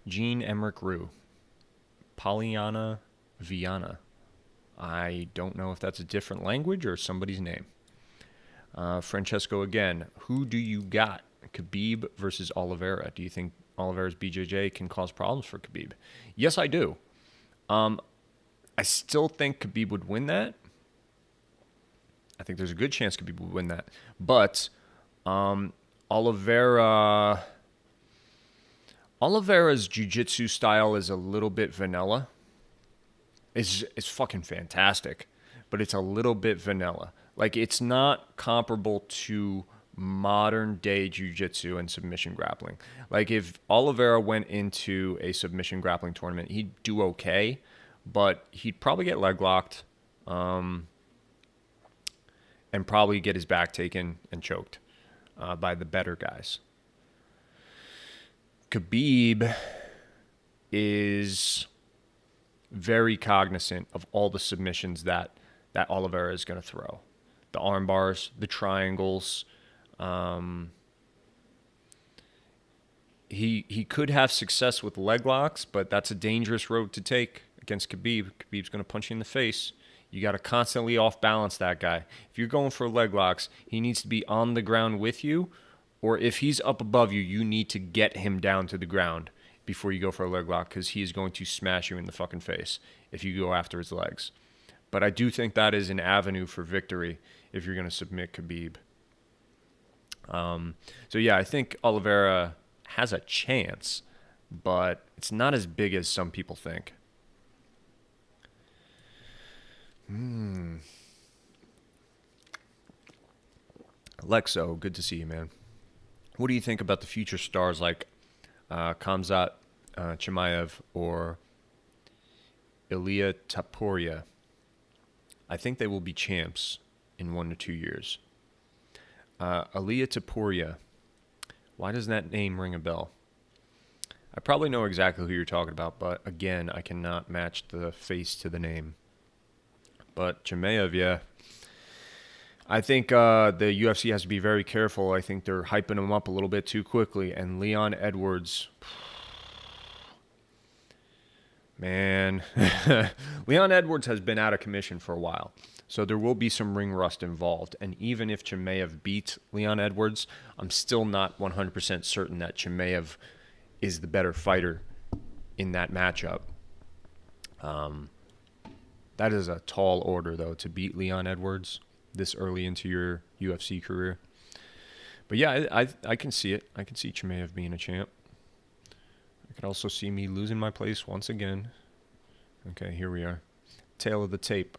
Jean Emmerich Rue. Pollyanna Viana. I don't know if that's a different language or somebody's name. Francesco again. Who do you got? Khabib versus Oliveira. Do you think Oliveira's BJJ can cause problems for Khabib? Yes, I do. I still think Khabib would win that. I think there's a good chance Khabib would win that. But Oliveira's jiu-jitsu style is a little bit vanilla. It's fucking fantastic, but it's a little bit vanilla. Like, it's not comparable to modern day jiu-jitsu and submission grappling. Like, if Oliveira went into a submission grappling tournament, he'd do okay, but he'd probably get leg locked, and probably get his back taken and choked by the better guys. Khabib is very cognizant of all the submissions that Oliveira is going to throw. The arm bars, the triangles. He could have success with leg locks, but that's a dangerous road to take against Khabib. Khabib's going to punch you in the face. You got to constantly off-balance that guy. If you're going for leg locks, he needs to be on the ground with you, or if he's up above you, you need to get him down to the ground before you go for a leg lock, because he is going to smash you in the fucking face if you go after his legs. But I do think that is an avenue for victory if you're going to submit Khabib. So yeah, I think Oliveira has a chance, but it's not as big as some people think. Lexo, good to see you, man. What do you think about the future stars like Khamzat Chimaev or Ilia Topuria? I think they will be champs in 1 to 2 years. Ilia Topuria, why does that name ring a bell? I probably know exactly who you're talking about, but again, I cannot match the face to the name. But Chimaev, yeah. I think the UFC has to be very careful. I think they're hyping him up a little bit too quickly. And Leon Edwards, man, Leon Edwards has been out of commission for a while. So there will be some ring rust involved. And even if Chimaev beats Leon Edwards, I'm still not 100% certain that Chimaev is the better fighter in that matchup. That is a tall order, though, to beat Leon Edwards this early into your UFC career. But yeah, I can see it. I can see Chimaev being a champ. I could also see me losing my place once again. Okay, here we are. Tail of the tape.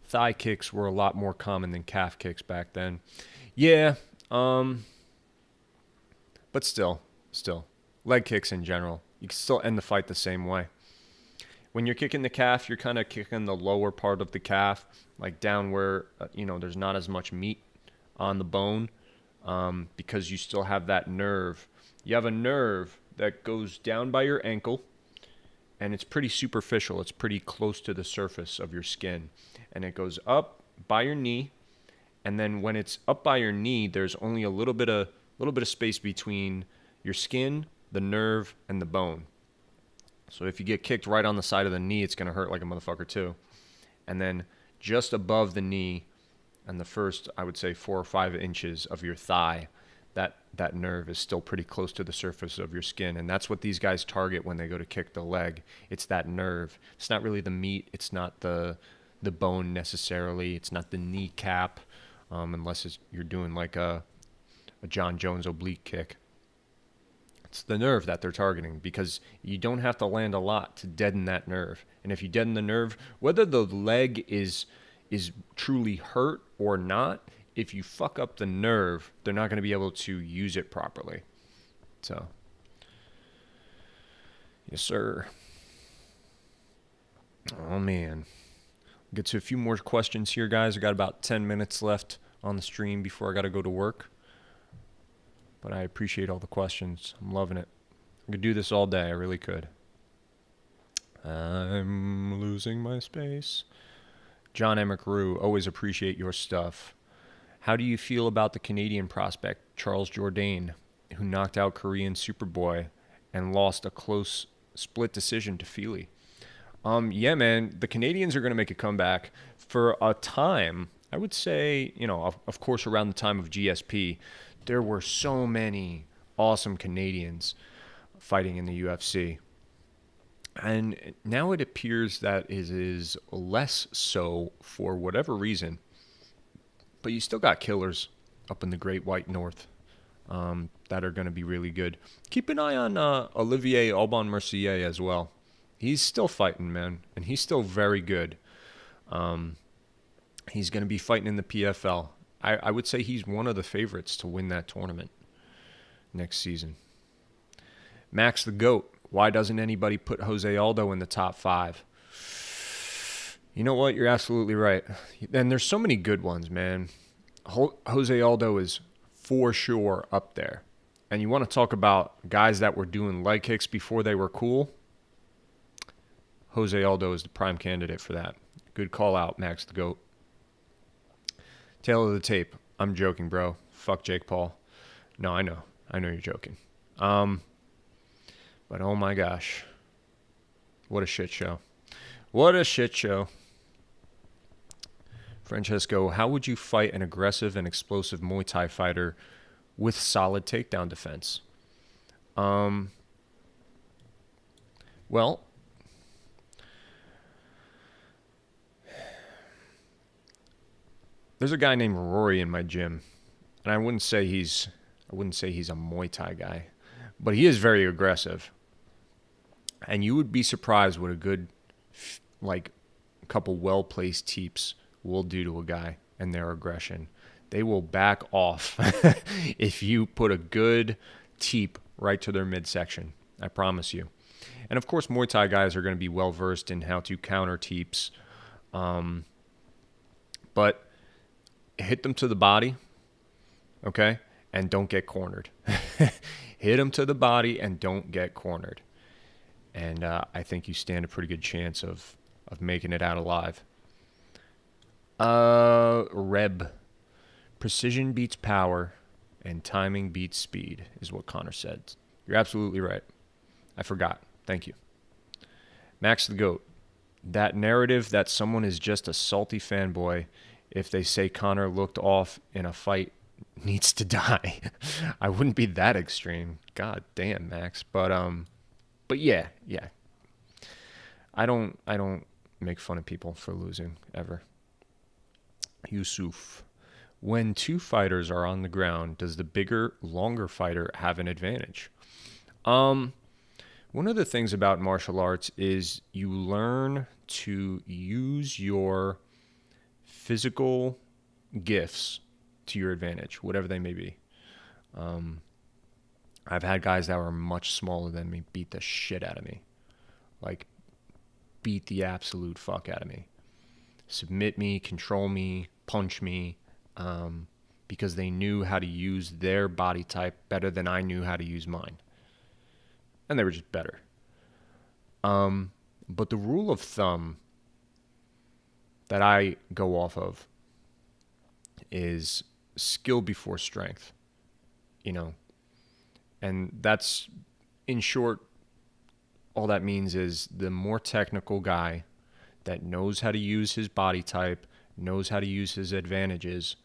Thigh kicks were a lot more common than calf kicks back then. Yeah, but still, leg kicks in general. You can still end the fight the same way. When you're kicking the calf, you're kind of kicking the lower part of the calf, like down where, there's not as much meat on the bone, because you still have that nerve. You have a nerve that goes down by your ankle, and it's pretty superficial. It's pretty close to the surface of your skin, and it goes up by your knee, and then when it's up by your knee, there's only a little bit of space between your skin, the nerve, and the bone. So if you get kicked right on the side of the knee, it's going to hurt like a motherfucker too. And then just above the knee and the first, I would say, 4 or 5 inches of your thigh, that nerve is still pretty close to the surface of your skin. And that's what these guys target when they go to kick the leg. It's that nerve. It's not really the meat. It's not the bone necessarily. It's not the kneecap, unless you're doing like a John Jones oblique kick. It's the nerve that they're targeting, because you don't have to land a lot to deaden that nerve. And if you deaden the nerve, whether the leg is truly hurt or not, if you fuck up the nerve, they're not going to be able to use it properly. So, yes, sir. Oh, man. Get to a few more questions here, guys. I got about 10 minutes left on the stream before I got to go to work. But I appreciate all the questions. I'm loving it. I could do this all day. I really could. I'm losing my space. John Emmett Rue, always appreciate your stuff. How do you feel about the Canadian prospect, Charles Jourdain, who knocked out Korean Superboy and lost a close split decision to Feely? Yeah, man, the Canadians are going to make a comeback. For a time, I would say, of course, around the time of GSP, there were so many awesome Canadians fighting in the UFC. And now it appears that it is less so for whatever reason. But you still got killers up in the Great White North that are going to be really good. Keep an eye on Olivier Aubin-Mercier as well. He's still fighting, man, and he's still very good. He's going to be fighting in the PFL. I would say he's one of the favorites to win that tournament next season. Max the GOAT. Why doesn't anybody put Jose Aldo in the top 5? You know what? You're absolutely right. And there's so many good ones, man. Jose Aldo is for sure up there. And you want to talk about guys that were doing leg kicks before they were cool? Jose Aldo is the prime candidate for that. Good call out, Max the GOAT. Tail of the tape. I'm joking, bro. Fuck Jake Paul. No, I know. I know you're joking. But oh my gosh. What a shit show. What a shit show. Francesco, how would you fight an aggressive and explosive Muay Thai fighter with solid takedown defense? Well, there's a guy named Rory in my gym, and I wouldn't say he's a Muay Thai guy, but he is very aggressive. And you would be surprised what a good, couple well-placed teeps will do to a guy and their aggression. They will back off if you put a good teep right to their midsection. I promise you. And of course, Muay Thai guys are going to be well-versed in how to counter teeps. But hit them to the body, okay? And don't get cornered. Hit them to the body and don't get cornered. And I think you stand a pretty good chance of making it out alive. Reb. Precision beats power and timing beats speed is what Connor said. You're absolutely right. I forgot. Thank you. Max the GOAT. That narrative that someone is just a salty fanboy if they say Connor looked off in a fight needs to die. I wouldn't be that extreme. God damn, Max. But yeah. I don't make fun of people for losing ever. Yusuf. When two fighters are on the ground, does the bigger, longer fighter have an advantage? Um, One of the things about martial arts is you learn to use your physical gifts to your advantage, whatever they may be. I've had guys that were much smaller than me beat the shit out of me. Like, beat the absolute fuck out of me. Submit me, control me, punch me, because they knew how to use their body type better than I knew how to use mine. And they were just better. But the rule of thumb that I go off of is skill before strength, you know. And that's, in short, all that means is the more technical guy that knows how to use his body type, knows how to use his advantages,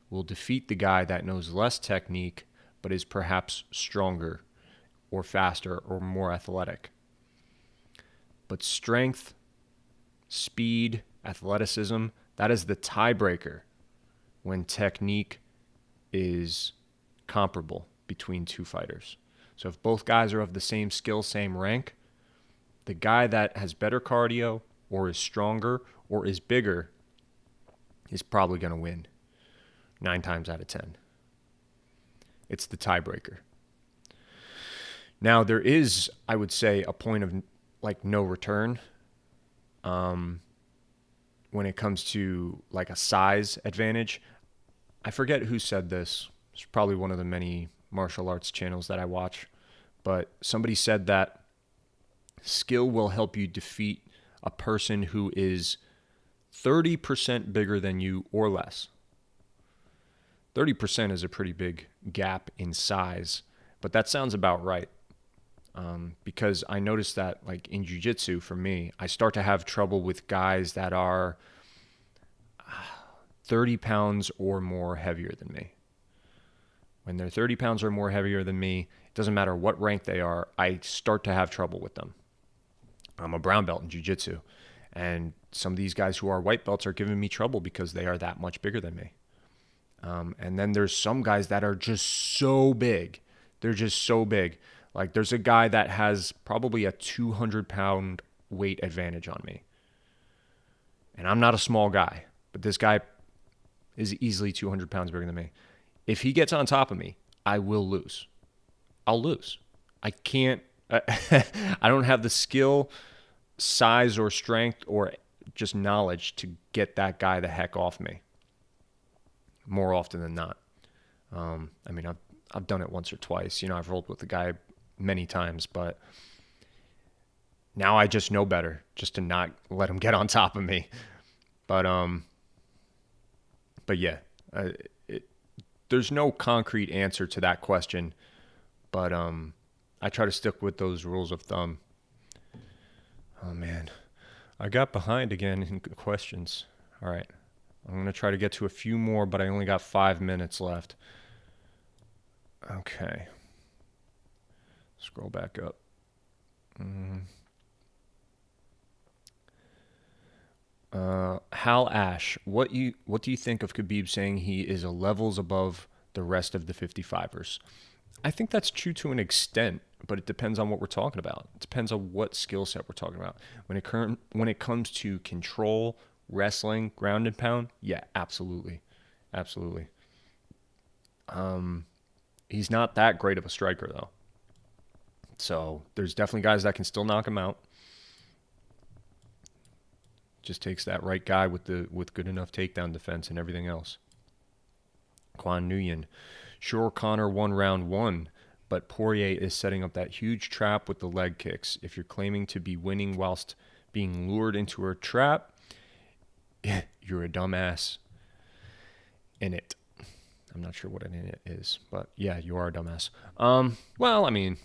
will defeat the guy that knows less technique but is perhaps stronger or faster or more athletic. But strength, speed, athleticism, that is the tiebreaker when technique is comparable between two fighters. So if both guys are of the same skill, same rank, the guy that has better cardio or is stronger or is bigger is probably going to win 9 times out of 10. It's the tiebreaker. Now, there is, I would say, a point of like no return when it comes to like a size advantage. I forget who said this. It's probably one of the many martial arts channels that I watch. But somebody said that skill will help you defeat a person who is 30% bigger than you or less. 30% is a pretty big gap in size, but that sounds about right. Because I noticed that, like in jiu-jitsu, for me, I start to have trouble with guys that are 30 pounds or more heavier than me. When they're 30 pounds or more heavier than me, it doesn't matter what rank they are, I start to have trouble with them. I'm a brown belt in jiu-jitsu, and some of these guys who are white belts are giving me trouble because they are that much bigger than me. And then there's some guys that are just so big. They're just so big. Like, there's a guy that has probably a 200-pound weight advantage on me. And I'm not a small guy, but this guy is easily 200 pounds bigger than me. If he gets on top of me, I will lose. I'll lose. I can't. I don't have the skill, size, or strength, or just knowledge to get that guy the heck off me. More often than not. I mean, I've done it once or twice. You know, I've rolled with the guy many times, but now I just know better, just to not let him get on top of me. But yeah, there's no concrete answer to that question, but I try to stick with those rules of thumb. Oh man, I got behind again in questions. All right, I'm gonna try to get to a few more, but I only got 5 minutes left. Okay. Scroll back up. Hal Ash, what do you think of Khabib saying he is a levels above the rest of the 55ers? I think that's true to an extent, but it depends on what we're talking about. It depends on what skill set we're talking about. When it comes to control, wrestling, ground and pound, yeah, absolutely. Absolutely. He's not that great of a striker, though. So there's definitely guys that can still knock him out. Just takes that right guy with good enough takedown defense and everything else. Quan Nguyen. Sure, Conor won round 1, but Poirier is setting up that huge trap with the leg kicks. If you're claiming to be winning whilst being lured into a trap, you're a dumbass in it. I'm not sure what an in it is, but yeah, you are a dumbass. Well, I mean,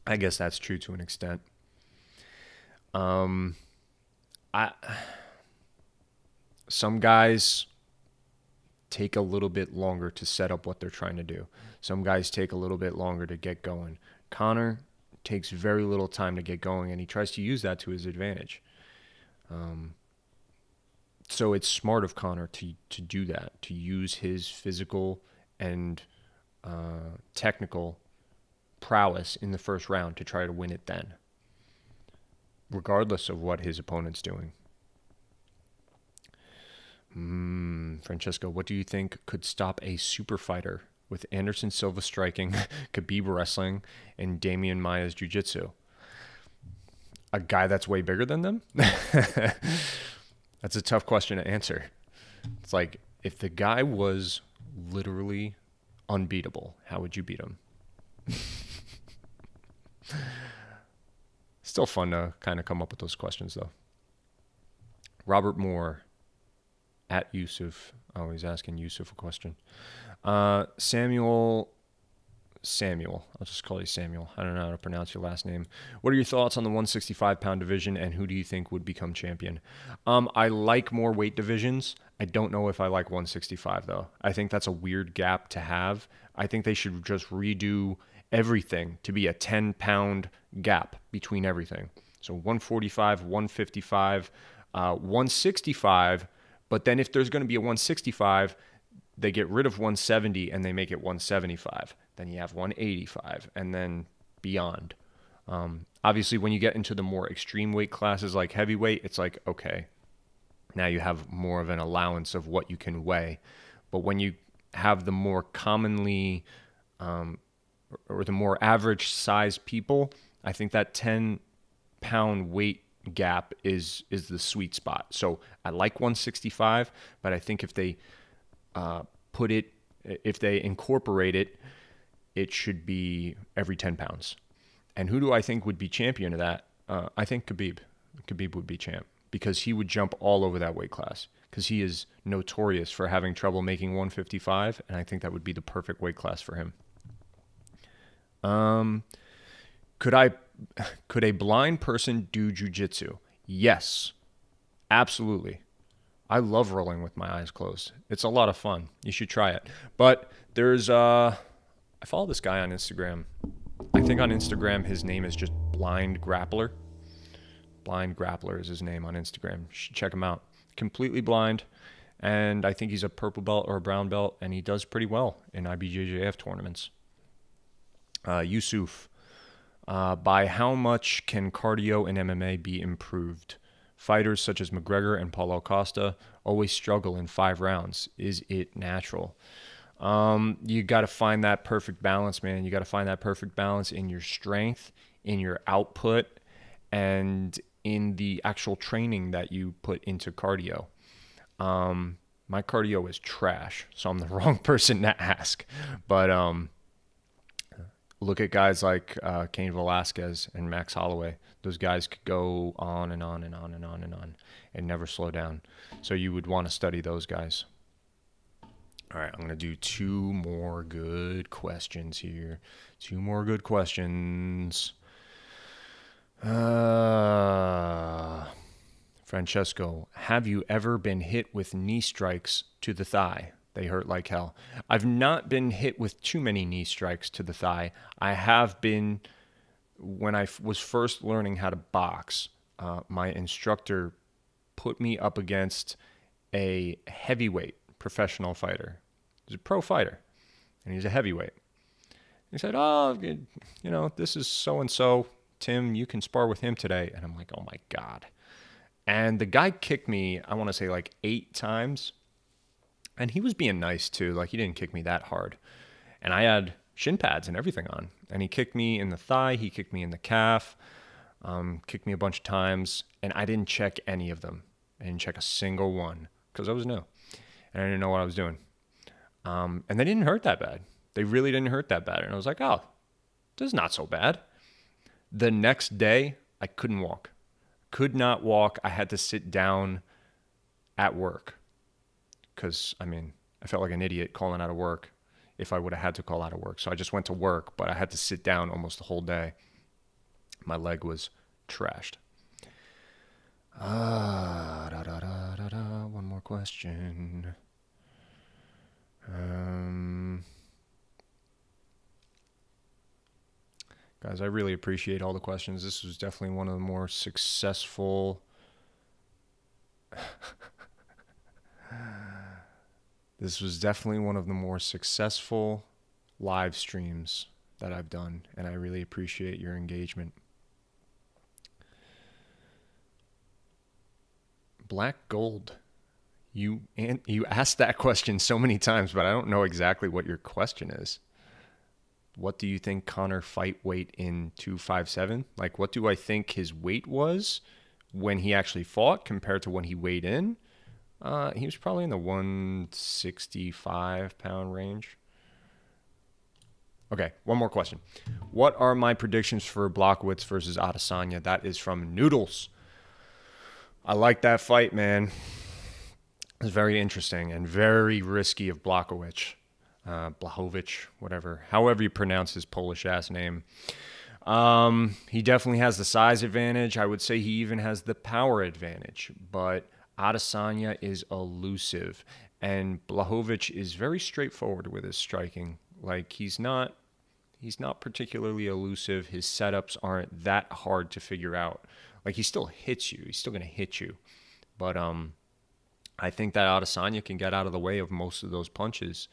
I guess that's true to an extent. Some guys take a little bit longer to set up what they're trying to do. Some guys take a little bit longer to get going. Conor takes very little time to get going, and he tries to use that to his advantage. So it's smart of Conor to do that, to use his physical and technical prowess in the first round to try to win it then, regardless of what his opponent's doing. Francesco, what do you think could stop a super fighter with Anderson Silva striking, Khabib wrestling, and Damian Maia's jiu-jitsu? A guy that's way bigger than them? That's a tough question to answer. It's like, if the guy was literally unbeatable, how would you beat him? Still fun to kind of come up with those questions, though. Robert Moore at Yusuf. Oh, he's asking Yusuf a question. Samuel. I'll just call you Samuel. I don't know how to pronounce your last name. What are your thoughts on the 165-pound division, and who do you think would become champion? I like more weight divisions. I don't know if I like 165, though. I think that's a weird gap to have. I think they should just redo everything to be a 10-pound gap between everything. So 145, 155, 165, but then if there's going to be a 165, they get rid of 170 and they make it 175. Then you have 185 and then beyond. Obviously, when you get into the more extreme weight classes like heavyweight, it's like, okay, now you have more of an allowance of what you can weigh. But when you have the more commonly or the more average size people, I think that 10-pound weight gap is the sweet spot. So I like 165, but I think if they if they incorporate it, it should be every 10 pounds. And who do I think would be champion of that? I think Khabib. Khabib would be champ because he would jump all over that weight class because he is notorious for having trouble making 155, and I think that would be the perfect weight class for him. Could a blind person do jiu-jitsu? Yes, absolutely. I love rolling with my eyes closed. It's a lot of fun. You should try it. But there's I follow this guy on Instagram. I think on Instagram his name is just Blind Grappler. Blind Grappler is his name on Instagram. You should check him out. Completely blind, and I think he's a purple belt or a brown belt, and he does pretty well in IBJJF tournaments. Yusuf, by how much can cardio in MMA be improved? Fighters such as McGregor and Paulo Costa always struggle in 5 rounds. Is it natural? You got to find that perfect balance, man. You got to find that perfect balance in your strength, in your output, and in the actual training that you put into cardio. My cardio is trash, so I'm the wrong person to ask. But look at guys like Cain Velasquez and Max Holloway. Those guys could go on and on and on and on and on and never slow down. So you would want to study those guys. All right, I'm going to do 2 more good questions here. 2 more good questions. Francesco, have you ever been hit with knee strikes to the thigh? They hurt like hell. I've not been hit with too many knee strikes to the thigh. I have been, when I was first learning how to box, my instructor put me up against a heavyweight professional fighter. He's a pro fighter, and he's a heavyweight. He said, oh, you know, this is so-and-so. Tim, you can spar with him today. And I'm like, oh, my God. And the guy kicked me, I want to say, like 8 times. And he was being nice, too. Like, he didn't kick me that hard. And I had shin pads and everything on. And he kicked me in the thigh. He kicked me in the calf. Kicked me a bunch of times. And I didn't check any of them. I didn't check a single one because I was new. And I didn't know what I was doing. And they didn't hurt that bad. They really didn't hurt that bad. And I was like, oh, this is not so bad. The next day, I couldn't walk. Could not walk. I had to sit down at work. Because, I mean, I felt like an idiot calling out of work if I would have had to call out of work. So I just went to work, but I had to sit down almost the whole day. My leg was trashed. One more question. Guys, I really appreciate all the questions. This was definitely one of the more successful This was definitely one of the more successful live streams that I've done, and I really appreciate your engagement. Black Gold. You asked that question so many times, but I don't know exactly what your question is. What do you think Conor fight weight in 257? Like, what do I think his weight was when he actually fought compared to when he weighed in? He was probably in the 165-pound range. Okay, one more question. What are my predictions for Blachowicz versus Adesanya? That is from Noodles. I like that fight, man. It's very interesting and very risky of Blachowicz. Blachowicz, whatever. However you pronounce his Polish-ass name. He definitely has the size advantage. I would say he even has the power advantage. But Adesanya is elusive. And Blachowicz is very straightforward with his striking. Like, he's not particularly elusive. His setups aren't that hard to figure out. Like, he still hits you. He's still going to hit you. But I think that Adesanya can get out of the way of most of those punches.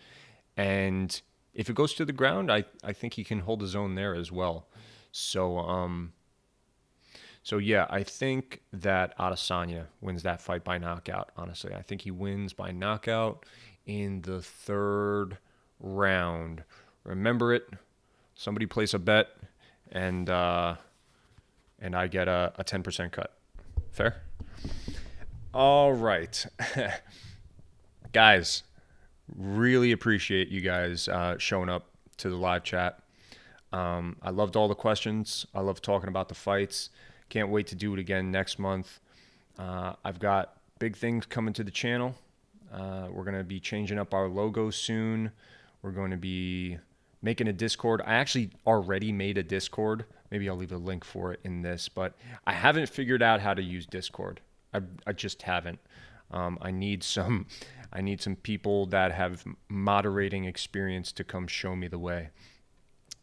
And if it goes to the ground, I think he can hold his own there as well. So yeah, I think that Adesanya wins that fight by knockout, honestly. I think he wins by knockout in the third round. Remember it. Somebody place a bet, and I get a 10% cut. Fair? All right. Guys, really appreciate you guys showing up to the live chat. I loved all the questions. I love talking about the fights. Can't wait to do it again next month. I've got big things coming to the channel. We're going to be changing up our logo soon. We're going to be making a Discord. I actually already made a Discord. Maybe I'll leave a link for it in this, but I haven't figured out how to use Discord. I just haven't. I need some people that have moderating experience to come show me the way.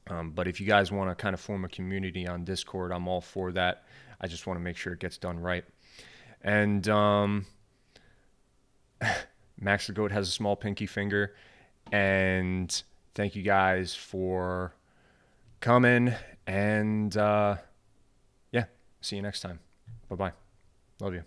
But if you guys want to kind of form a community on Discord, I'm all for that. I just want to make sure it gets done right. And Max the Goat has a small pinky finger. And thank you guys for coming. And yeah, see you next time. Bye-bye. Love you.